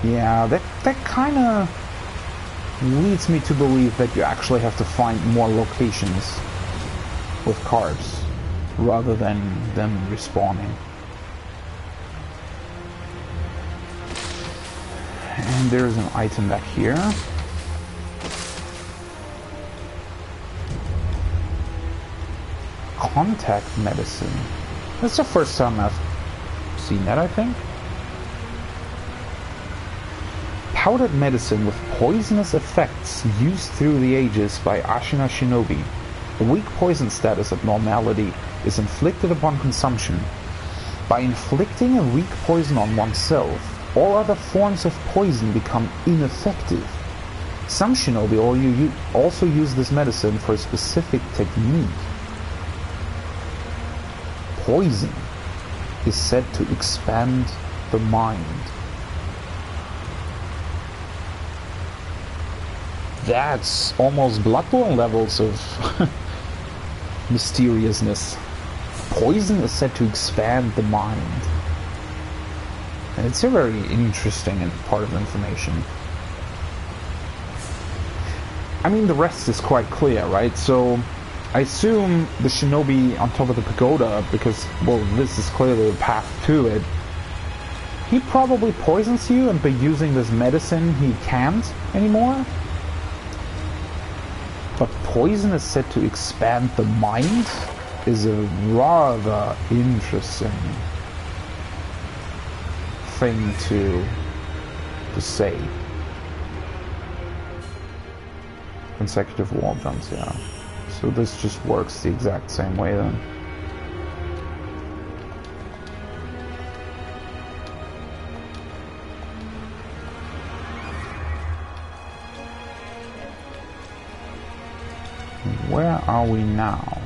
Yeah, that kind of leads me to believe that you actually have to find more locations with carps rather than them respawning. And there's an item back here. Contact medicine. That's the first time I've seen that, I think. Powdered medicine with poisonous effects used through the ages by Ashina shinobi. A weak poison status abnormality is inflicted upon consumption. By inflicting a weak poison on oneself, all other forms of poison become ineffective. Some shinobi also use this medicine for a specific technique. Poison is said to expand the mind. That's almost Bloodborne levels of mysteriousness. Poison is said to expand the mind. And it's a very interesting part of information. I mean, the rest is quite clear, right? So I assume the shinobi on top of the pagoda, because, well, this is clearly the path to it, he probably poisons you, and by using this medicine he can't anymore. But poison is said to expand the mind is a rather interesting thing to say. Consecutive wall jumps, yeah. So this just works the exact same way then. Where are we now?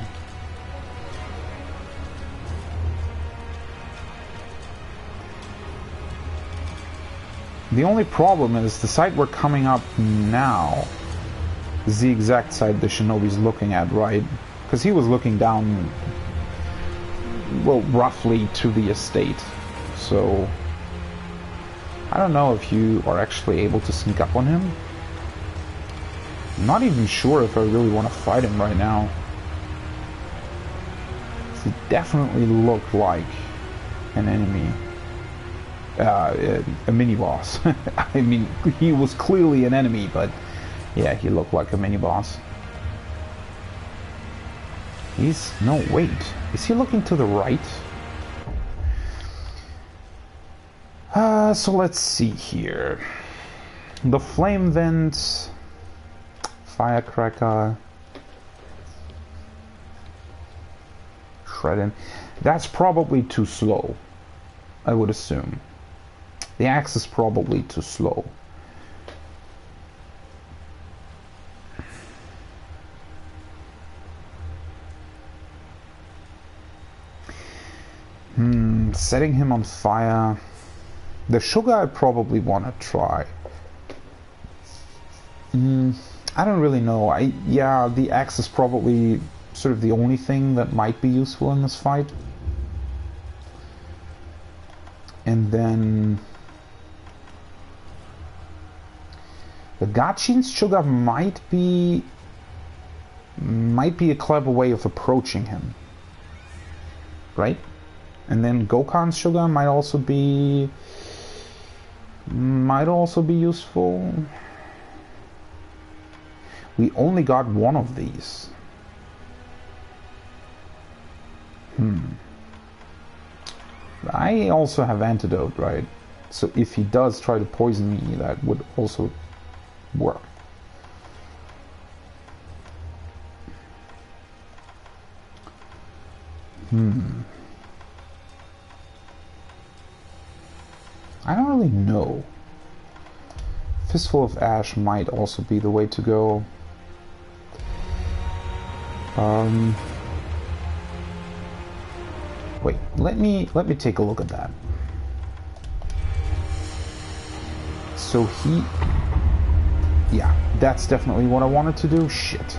The only problem is the site we're coming up now is the exact side the shinobi's looking at, right? Because he was looking down, well, roughly to the estate. So I don't know if you are actually able to sneak up on him. I'm not even sure if I really want to fight him right now. He definitely looked like an enemy. A mini-boss. I mean, he was clearly an enemy, but yeah, he looked like a mini-boss. No, wait. Is he looking to the right? So let's see here. The flame vent, firecracker, shredding. That's probably too slow, I would assume. The axe is probably too slow. Setting him on fire. The sugar I probably want to try. I don't really know. Yeah, the axe is probably sort of the only thing that might be useful in this fight. And then the Gachin's sugar might be a clever way of approaching him, right? And then Gokhan's sugar might also be useful. We only got one of these. I also have antidote, right? So if he does try to poison me, that would also work. I don't really know. Fistful of Ash might also be the way to go. Wait, let me take a look at that. So yeah, that's definitely what I wanted to do. Shit.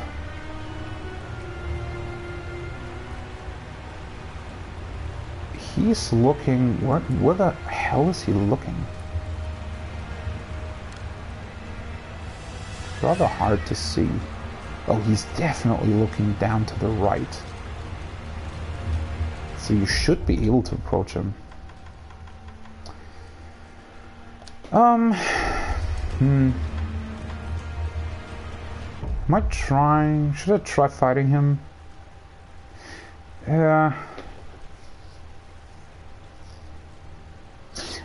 He's looking, where the hell is he looking? Rather hard to see. Oh, he's definitely looking down to the right. So you should be able to approach him. Am I trying? Should I try fighting him? Yeah.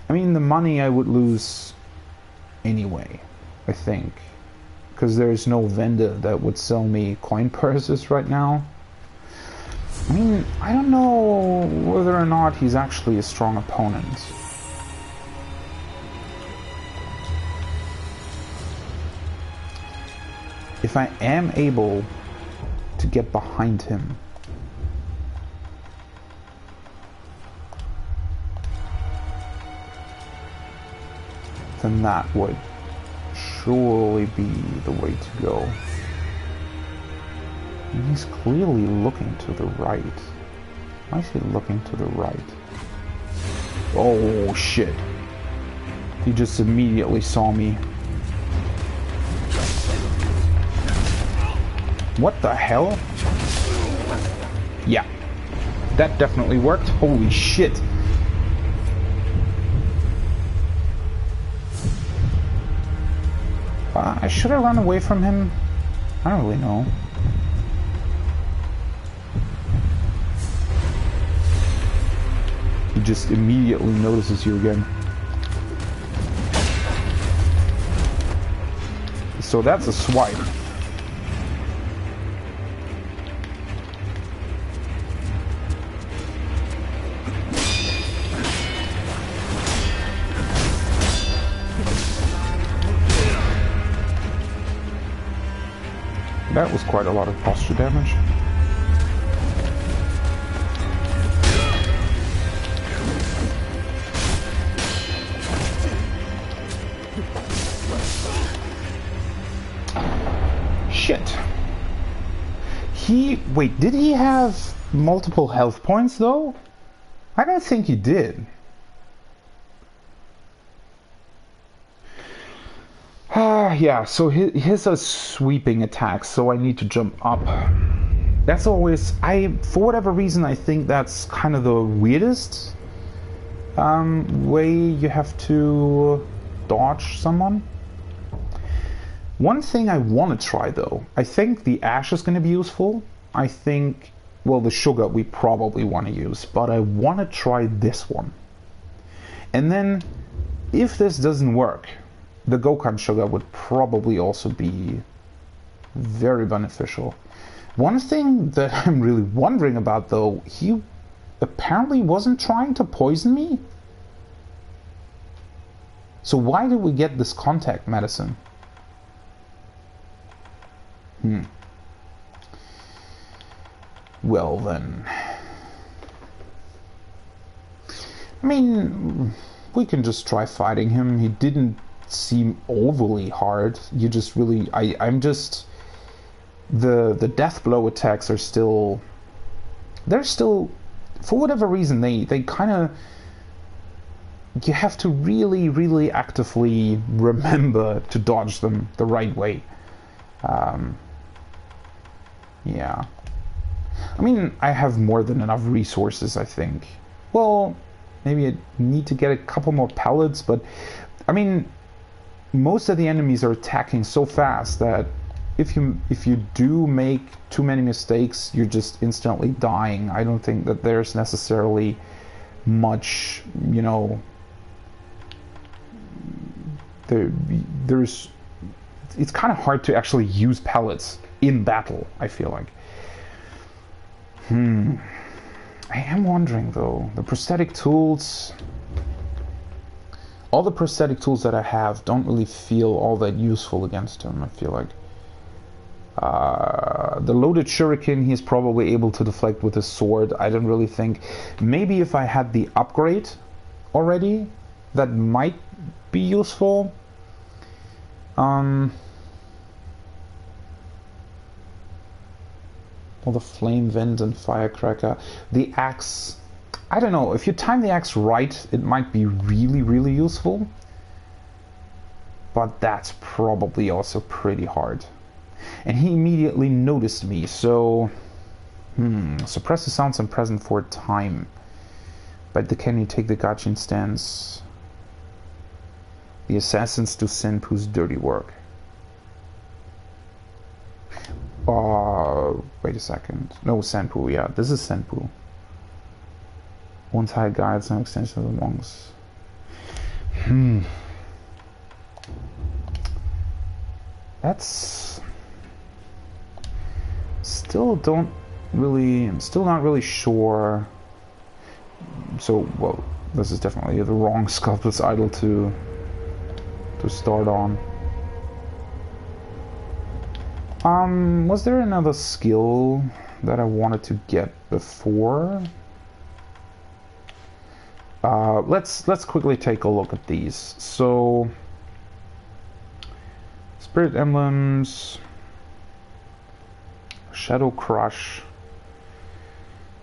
I mean, the money I would lose anyway, I think. Because there's no vendor that would sell me coin purses right now. I mean, I don't know whether or not he's actually a strong opponent. If I am able to get behind him, then that would surely be the way to go. And he's clearly looking to the right. Why is he looking to the right? Oh shit. He just immediately saw me. What the hell? Yeah. That definitely worked. Holy shit. Should I run away from him? I don't really know. He just immediately notices you again. So that's a swipe. That was quite a lot of posture damage. Shit. Wait, did he have multiple health points though? I don't think he did. Yeah, so his are sweeping attacks, so I need to jump up. That's always, for whatever reason, I think that's kind of the weirdest way you have to dodge someone. One thing I want to try though, I think the ash is going to be useful. I think, well, the sugar we probably want to use, but I want to try this one. And then, if this doesn't work, the Gokhan sugar would probably also be very beneficial. One thing that I'm really wondering about though, he apparently wasn't trying to poison me. So why did we get this contact medicine? Well then. I mean, we can just try fighting him. He didn't seem overly hard. You just really, I'm just, the death blow attacks are still, they're still, for whatever reason, they kind of, you have to really, really actively remember to dodge them the right way. Yeah. I mean, I have more than enough resources, I think. Well, maybe I need to get a couple more pellets, but I mean, most of the enemies are attacking so fast that if you do make too many mistakes, you're just instantly dying. I don't think that there's necessarily much, you know, there's it's kind of hard to actually use pellets in battle, I feel like. I am wondering though, the prosthetic tools, all the prosthetic tools that I have don't really feel all that useful against him, I feel like. The loaded shuriken he's probably able to deflect with his sword. I don't really think. Maybe if I had the upgrade already, that might be useful. Well, the flame vent and firecracker. The axe, I don't know. If you time the axe right, it might be really, really useful. But that's probably also pretty hard. And he immediately noticed me, so... suppress the sounds and present for a time. But can you take the Gachin stance? The assassins do Senpu's dirty work. Wait a second. No, Senpu, yeah. This is Senpu. Once hired guides, no extension of the monks. That's... I'm still not really sure. So, well, this is definitely the wrong sculptor's idol to start on. Was there another skill that I wanted to get before? Let's quickly take a look at these. So, Spirit Emblems, Shadow Crush,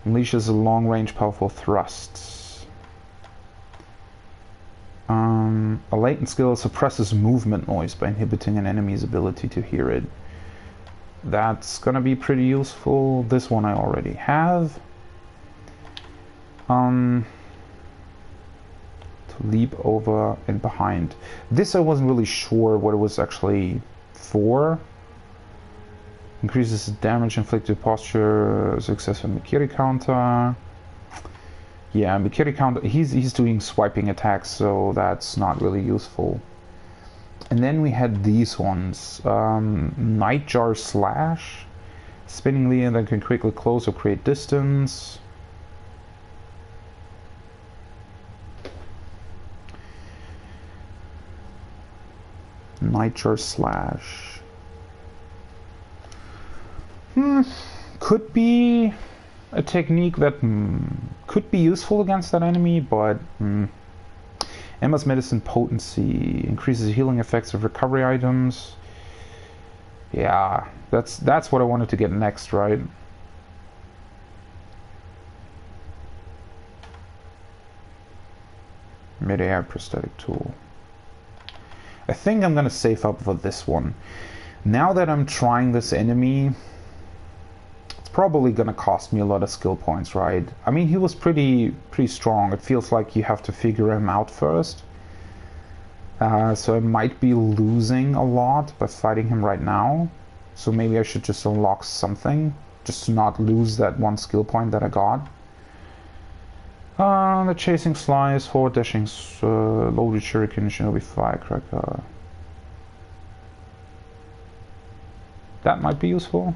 unleashes a long-range powerful thrusts. A latent skill suppresses movement noise by inhibiting an enemy's ability to hear it. That's gonna be pretty useful. This one I already have. To leap over and behind. This I wasn't really sure what it was actually for. Increases damage inflicted posture, success on Mikiri counter. Yeah, Mikiri counter, he's doing swiping attacks, so that's not really useful. And then we had these ones. Nightjar Slash. Spinningly and then can quickly close or create distance. Nightjar Slash. Could be a technique that could be useful against that enemy, but Emma's Medicine Potency increases healing effects of recovery items. Yeah, that's what I wanted to get next, right? Mid-air prosthetic tool. I think I'm gonna save up for this one. Now that I'm trying this enemy, it's probably gonna cost me a lot of skill points, right? I mean, he was pretty strong. It feels like you have to figure him out first. So I might be losing a lot by fighting him right now. So maybe I should just unlock something, just to not lose that one skill point that I got. The chasing slice, forward dashing, loaded shuriken, shinobi firecracker. That might be useful.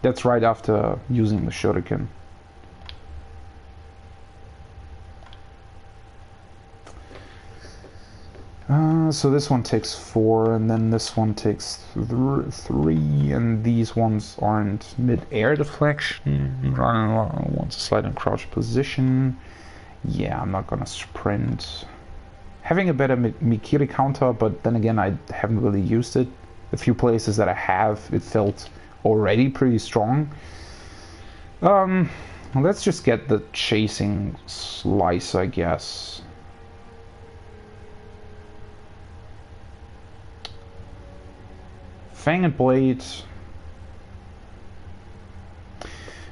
That's right after using the shuriken. So this one takes 4, and then this one takes 3, and these ones aren't mid-air deflection. Once a slight and crouch position. Yeah, I'm not gonna sprint. Having a better Mikiri counter, but then again, I haven't really used it. The few places that I have, it felt already pretty strong. Let's just get the chasing slice, I guess. Fang and Blade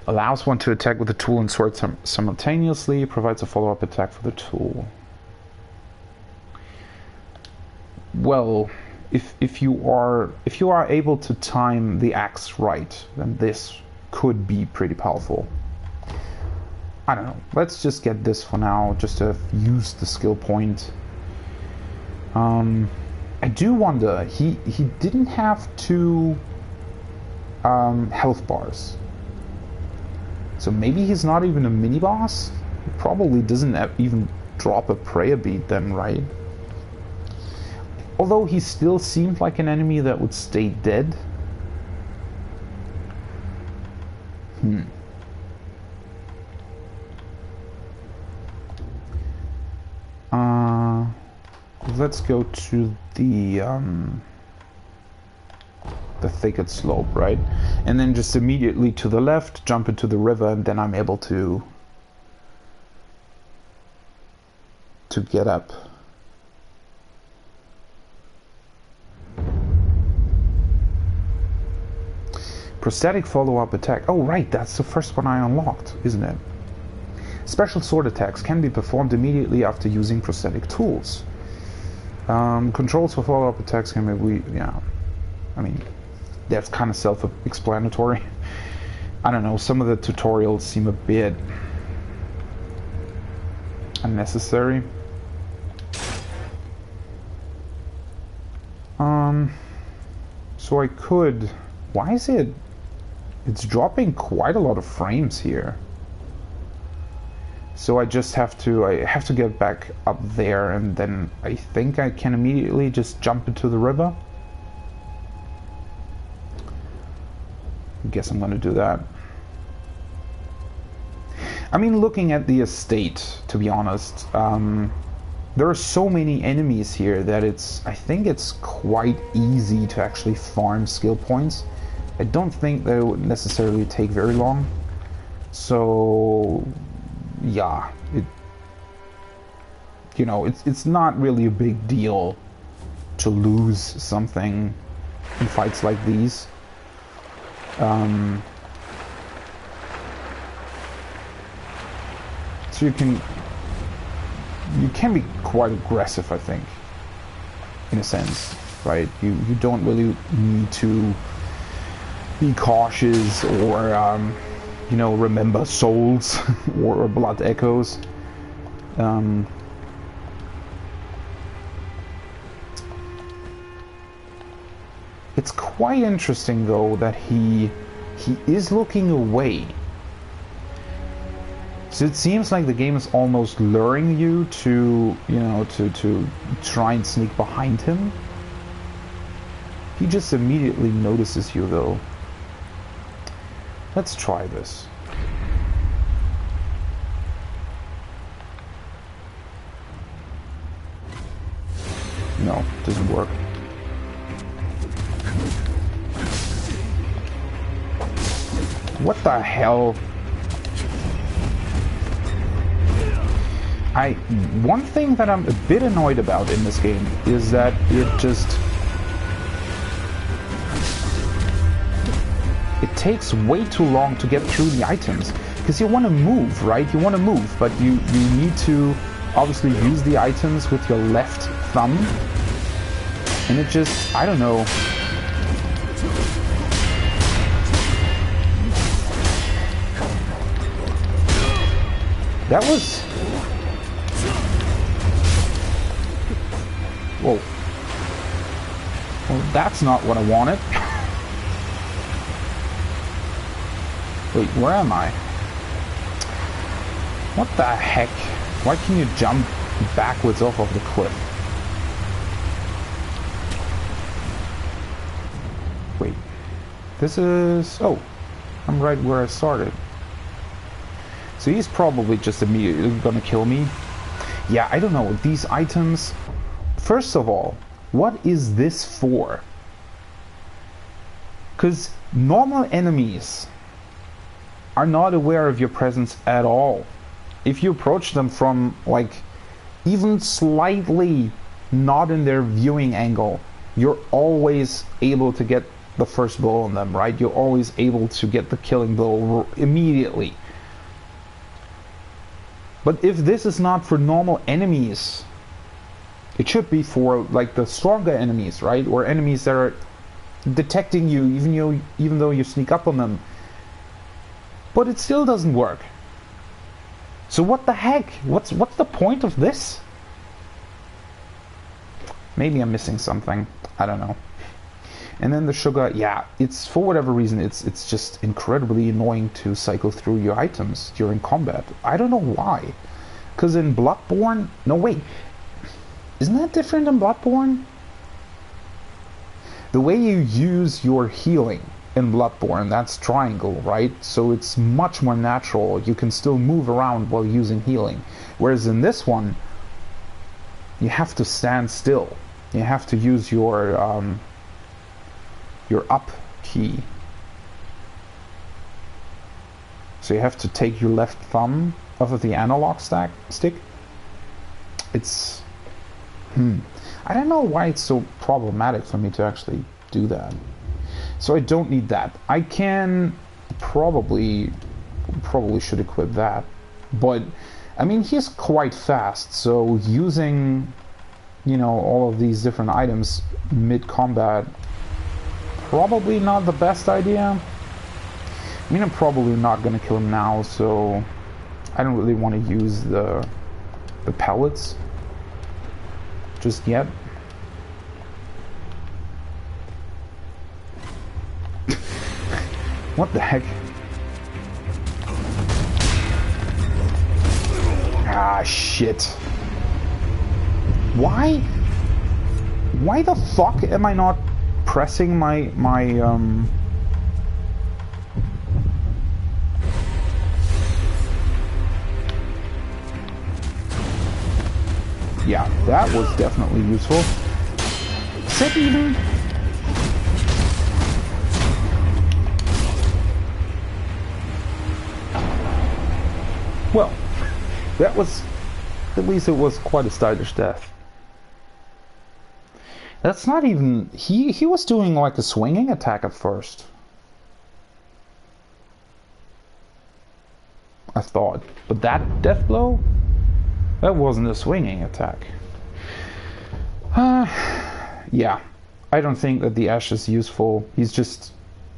allows one to attack with the tool and sword simultaneously, provides a follow-up attack for the tool. Well, if you are able to time the axe right, then this could be pretty powerful. I don't know. Let's just get this for now, just to use the skill point. I do wonder, he didn't have 2 health bars. So maybe he's not even a mini-boss? He probably doesn't even drop a prayer bead then, right? Although he still seemed like an enemy that would stay dead. Let's go to the thicket slope, right? And then just immediately to the left, jump into the river, and then I'm able to get up. Prosthetic follow-up attack. Oh right, that's the first one I unlocked, isn't it? Special sword attacks can be performed immediately after using prosthetic tools. Controls for follow-up attacks can be... yeah. I mean, that's kind of self-explanatory. I don't know, some of the tutorials seem a bit unnecessary. So I could... Why is it... It's dropping quite a lot of frames here. So I just have to... I have to get back up there, and then I think I can immediately just jump into the river. I guess I'm gonna do that. I mean, looking at the estate, to be honest, there are so many enemies here that I think it's quite easy to actually farm skill points. I don't think that it would necessarily take very long. So, yeah, you know, it's not really a big deal to lose something in fights like these. So you can be quite aggressive, I think, in a sense, right? You don't really need to be cautious or you know, remember souls or blood echoes. It's quite interesting though that he is looking away. So it seems like the game is almost luring you to, you know, to try and sneak behind him. He just immediately notices you though. Let's try this. No, doesn't work. What the hell? One thing that I'm a bit annoyed about in this game is that it takes way too long to get through the items, because you want to move, right? You want to move, but you need to obviously use the items with your left thumb, and it just, I don't know. That was... Whoa. Well, that's not what I wanted. Wait, where am I? What the heck? Why can you jump backwards off of the cliff? Wait. This is... Oh. I'm right where I started. So he's probably just immediately gonna kill me. Yeah, I don't know. These items... First of all, what is this for? Because normal enemies are not aware of your presence at all. If you approach them from, like, even slightly not in their viewing angle, you're always able to get the first blow on them, right? You're always able to get the killing blow immediately. But if this is not for normal enemies, it should be for, like, the stronger enemies, right? Or enemies that are detecting you even though you sneak up on them. But it still doesn't work. So what the heck? What's the point of this? Maybe I'm missing something. I don't know. And then the sugar, yeah, it's for whatever reason, it's just incredibly annoying to cycle through your items during combat. I don't know why. Because in Bloodborne... No, wait. Isn't that different in Bloodborne? The way you use your healing in Bloodborne, that's triangle, right? So it's much more natural. You can still move around while using healing. Whereas in this one, you have to stand still. You have to use your up key. So you have to take your left thumb off of the analog stick. It's... I don't know why it's so problematic for me to actually do that. So I don't need that. I can probably should equip that. But, I mean, he's quite fast, so using, you know, all of these different items mid-combat, probably not the best idea. I mean, I'm probably not going to kill him now, so I don't really want to use the pellets just yet. What the heck? Ah, shit. Why the fuck am I not pressing my Yeah, that was definitely useful. Sit even. Well, that was... At least it was quite a stylish death. That's not even... He was doing like a swinging attack at first. I thought. But that death blow? That wasn't a swinging attack. Yeah. I don't think that the Ash is useful. He's just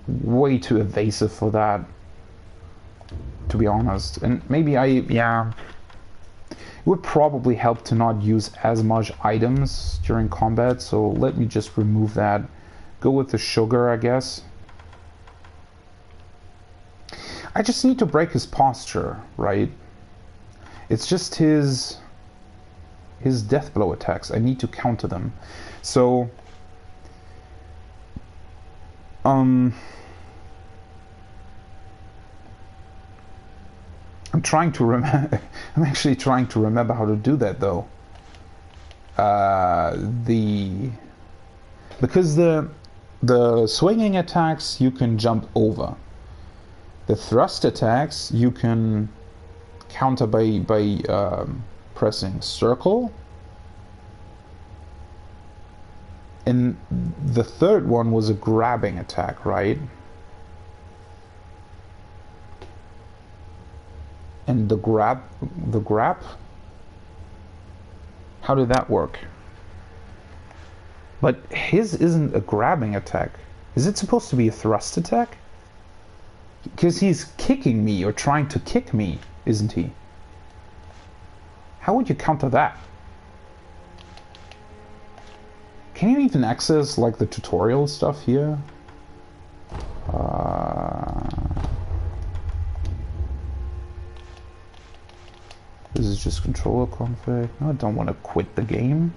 way too evasive for that, to be honest. And maybe yeah. It would probably help to not use as much items during combat, so let me just remove that. Go with the sugar, I guess. I just need to break his posture, right? It's just his death blow attacks. I need to counter them. So I'm trying to remember. I'm actually trying to remember how to do that, though. Because the swinging attacks you can jump over. The thrust attacks you can counter by pressing circle. And the third one was a grabbing attack, right? And the grab? How did that work? But his isn't a grabbing attack. Is it supposed to be a thrust attack? Because he's kicking me or trying to kick me, isn't he? How would you counter that? Can you even access like the tutorial stuff here? This is just controller config. No, I don't want to quit the game.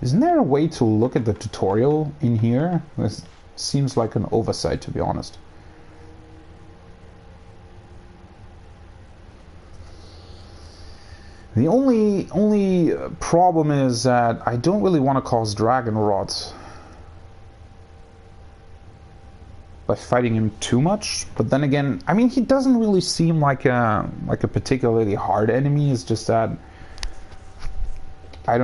Isn't there a way to look at the tutorial in here? This seems like an oversight, to be honest. The only problem is that I don't really want to cause dragon rot by fighting him too much. But then again, I mean, he doesn't really seem like a particularly hard enemy. It's just that I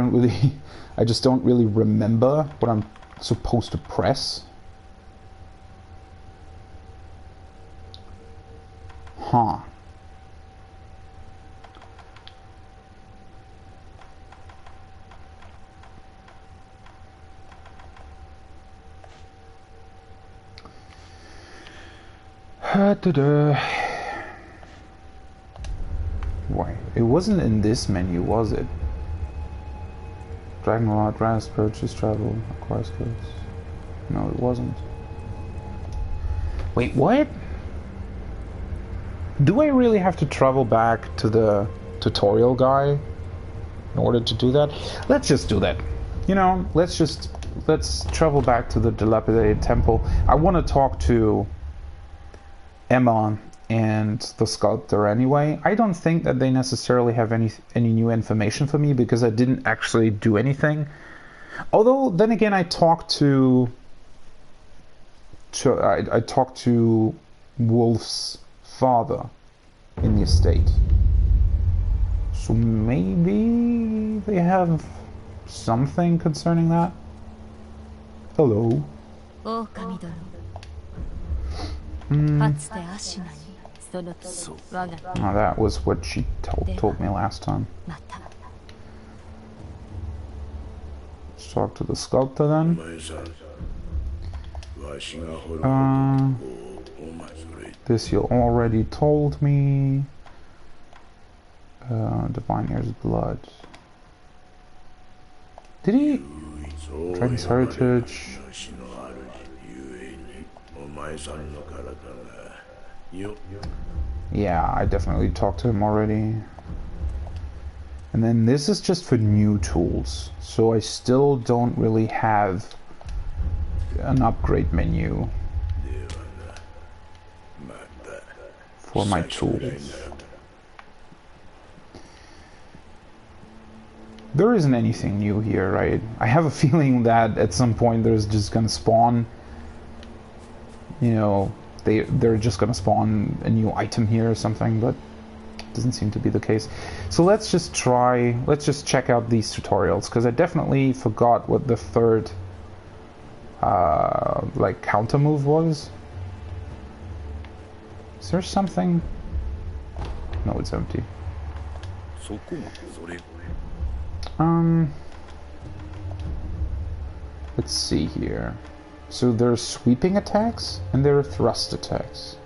just don't really remember what I'm supposed to press. Huh. Why? It wasn't in this menu, was it? Dragon Rod, Ras, Purchase, Travel, Acquire Skills. No, it wasn't. Wait, what? Do I really have to travel back to the tutorial guy in order to do that? Let's just do that. You know, let's travel back to the dilapidated temple. I want to talk to Emma and the sculptor anyway. I don't think that they necessarily have any new information for me because I didn't actually do anything. Although then again, I talked to Wolf's father in the estate, so maybe they have something concerning that. Hello. Oh, that was what she told me last time. Let's talk to the sculptor then. This you already told me. Divine Heir's blood. Did he? Dragon's heritage. Yeah, I definitely talked to him already. And then this is just for new tools, so I still don't really have an upgrade menu for my tools. There isn't anything new here, right? I have a feeling that at some point there's just gonna spawn, you know, they're just gonna spawn a new item here or something, but it doesn't seem to be the case. So let's just check out these tutorials, because I definitely forgot what the third like counter move was. Is there something? No, it's empty. Let's see here. So there are sweeping attacks and there are thrust attacks.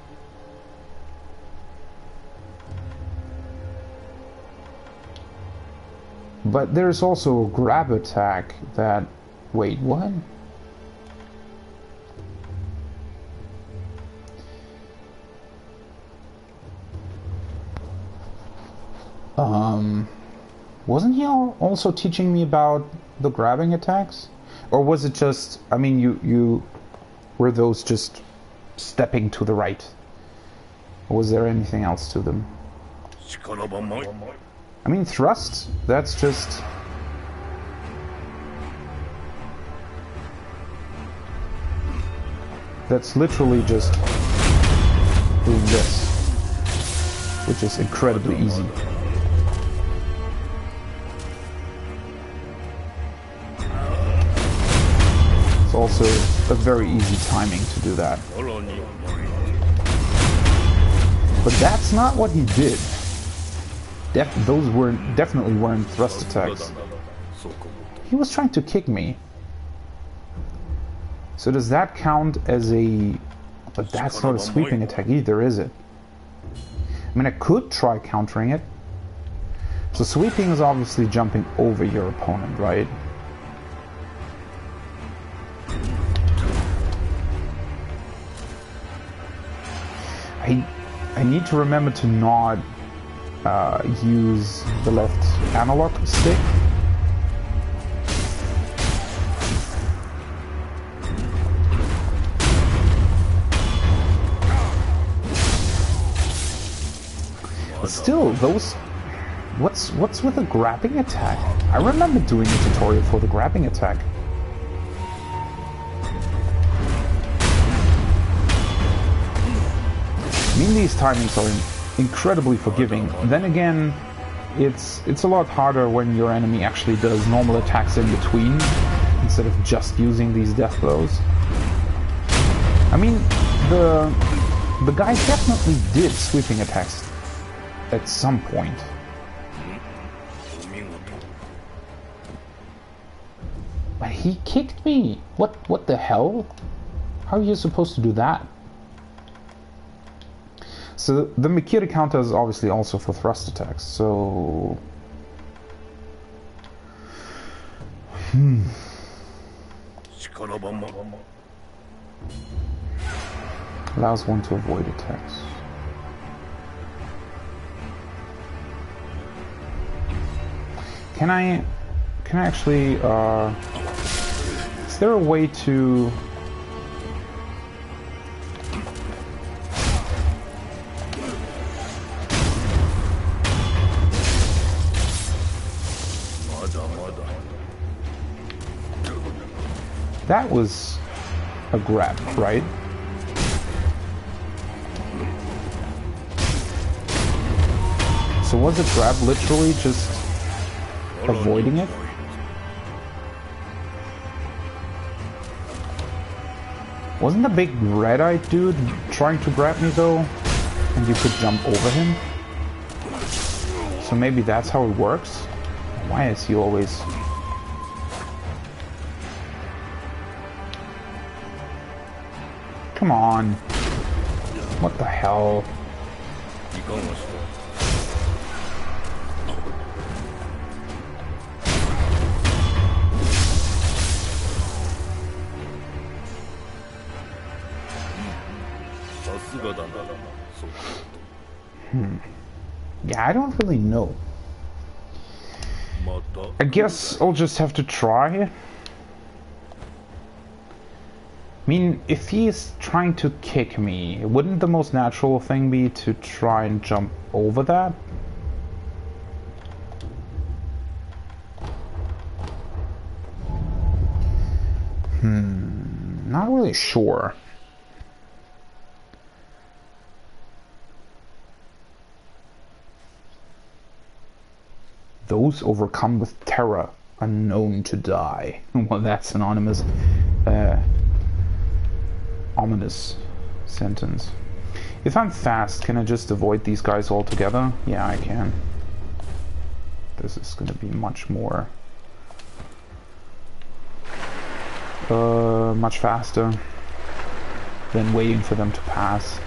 But there's also a grab attack that... Wait, what? Wasn't he also teaching me about the grabbing attacks? Or was it just, I mean, you were those just stepping to the right? Or was there anything else to them? I mean, thrust, that's just... That's literally just doing this, which is incredibly easy. It's also a very easy timing to do that. But that's not what he did. Those definitely weren't thrust attacks. He was trying to kick me. So does that count as a... But that's not a sweeping attack either, is it? I mean, I could try countering it. So sweeping is obviously jumping over your opponent, right? I need to remember to not use the left analog stick. But still, those What's with the grabbing attack? I remember doing a tutorial for the grabbing attack. I mean, these timings are incredibly forgiving. Then again, it's a lot harder when your enemy actually does normal attacks in between instead of just using these death blows. I mean, the guy definitely did sweeping attacks at some point. But he kicked me. What the hell? How are you supposed to do that? So the Mikiri counter is obviously also for thrust attacks, so... Allows one to avoid attacks. Can I actually, is there a way to... That was a grab, right? So was it grab literally just avoiding it? Wasn't the big red-eyed dude trying to grab me though? And you could jump over him? So maybe that's how it works? Why is he always... Come on. What the hell? Yeah, I don't really know. I guess I'll just have to try. I mean, if he's trying to kick me, wouldn't the most natural thing be to try and jump over that? Not really sure. Those overcome with terror are known to die. Well, that's an ominous sentence. If I'm fast, can I just avoid these guys altogether? Yeah, I can. This is going to be much more... much faster than waiting for them to pass.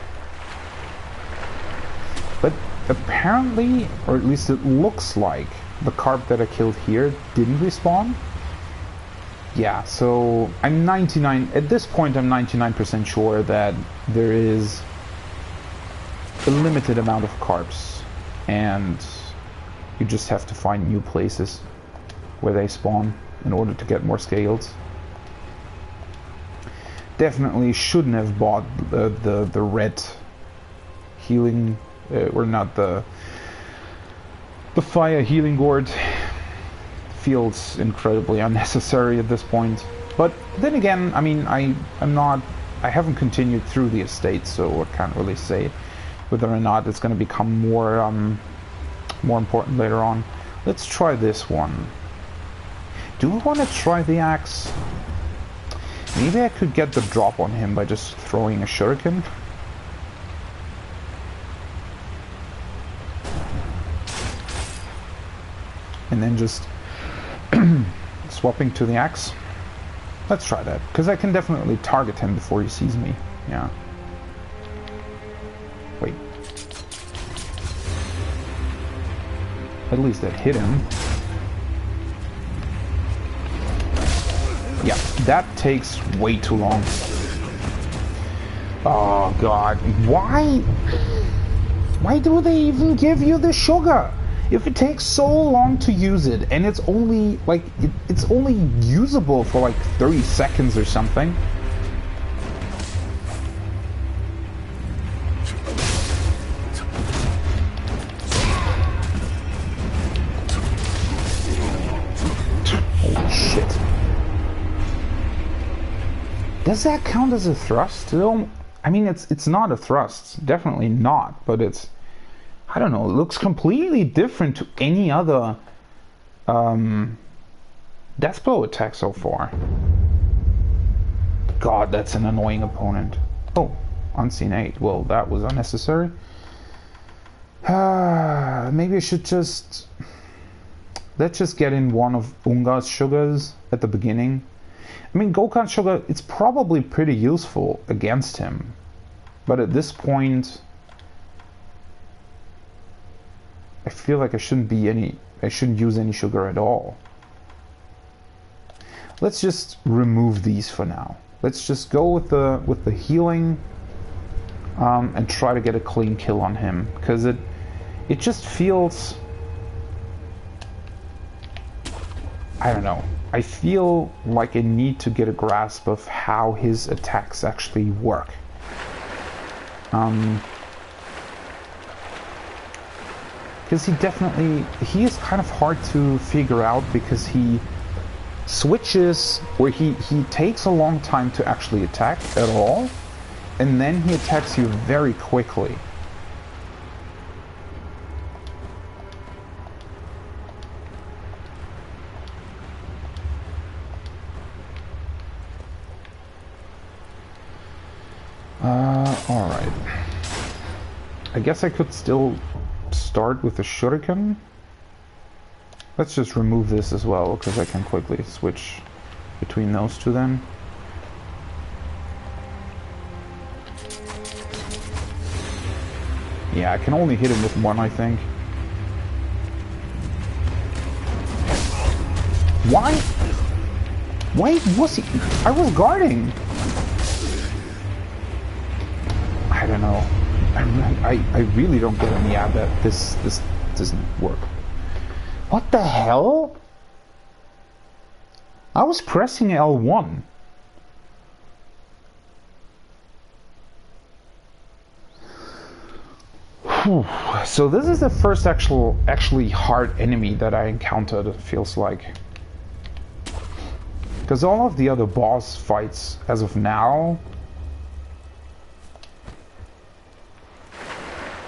But apparently, or at least it looks like, the carp that I killed here didn't respawn. Yeah, so I'm 99, at this point I'm 99% sure that there is a limited amount of carps and you just have to find new places where they spawn in order to get more scales. Definitely shouldn't have bought the red healing, or not the fire healing gourd. Feels incredibly unnecessary at this point. But then again, I mean, I haven't continued through the estate, so I can't really say whether or not it's going to become more important later on. Let's try this one. Do we want to try the axe? Maybe I could get the drop on him by just throwing a shuriken. And then just swapping to the axe. Let's try that, because I can definitely target him before he sees me. Yeah. Wait. At least that hit him. Yeah, that takes way too long. Oh god, why do they even give you the sugar? If it takes so long to use it, and it's only like it's only usable for like 30 seconds or something. Does that count as a thrust? I mean, it's not a thrust. Definitely not. But it's... I don't know. It looks completely different to any other death blow attack so far. God, that's an annoying opponent. Oh, Unseen 8. Well, that was unnecessary. Maybe I should just... Let's just get in one of Ungar's sugars at the beginning. I mean, Gokhan sugar, it's probably pretty useful against him. But at this point... I feel like I shouldn't use any sugar at all. Let's just remove these for now. Let's just go with the healing and try to get a clean kill on him, because it just feels... I don't know. I feel like I need to get a grasp of how his attacks actually work. Because he is kind of hard to figure out, because he switches, or he takes a long time to actually attack at all, and then he attacks you very quickly. Alright. I guess I could still start with the shuriken. Let's just remove this as well, because I can quickly switch between those two then. Yeah, I can only hit him with one, I think. Why? Why was he... I was guarding! I don't know. I really don't get any out that this doesn't work. What the hell? I was pressing L1. Whew. So this is the first actually hard enemy that I encountered, it feels like. Because all of the other boss fights as of now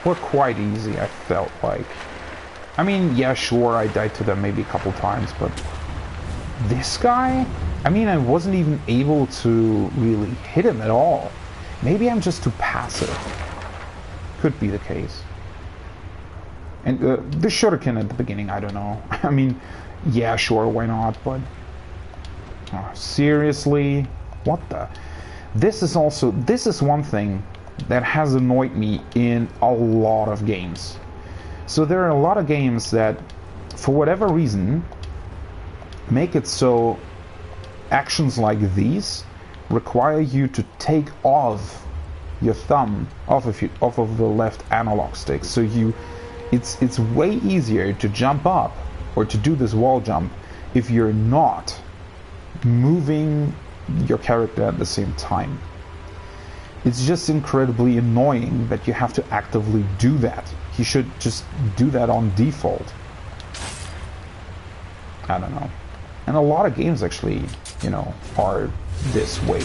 were quite easy, I felt like. I mean, yeah, sure, I died to them maybe a couple times, but this guy? I mean, I wasn't even able to really hit him at all. Maybe I'm just too passive. Could be the case. And the shuriken at the beginning, I don't know. I mean, yeah, sure, why not, but... Oh, seriously? What the... This is one thing that has annoyed me in a lot of games. So there are a lot of games that, for whatever reason, make it so actions like these require you to take off your thumb off of the left analog stick. So it's way easier to jump up or to do this wall jump if you're not moving your character at the same time. It's just incredibly annoying that you have to actively do that. You should just do that on default. I don't know. And a lot of games actually, you know, are this way.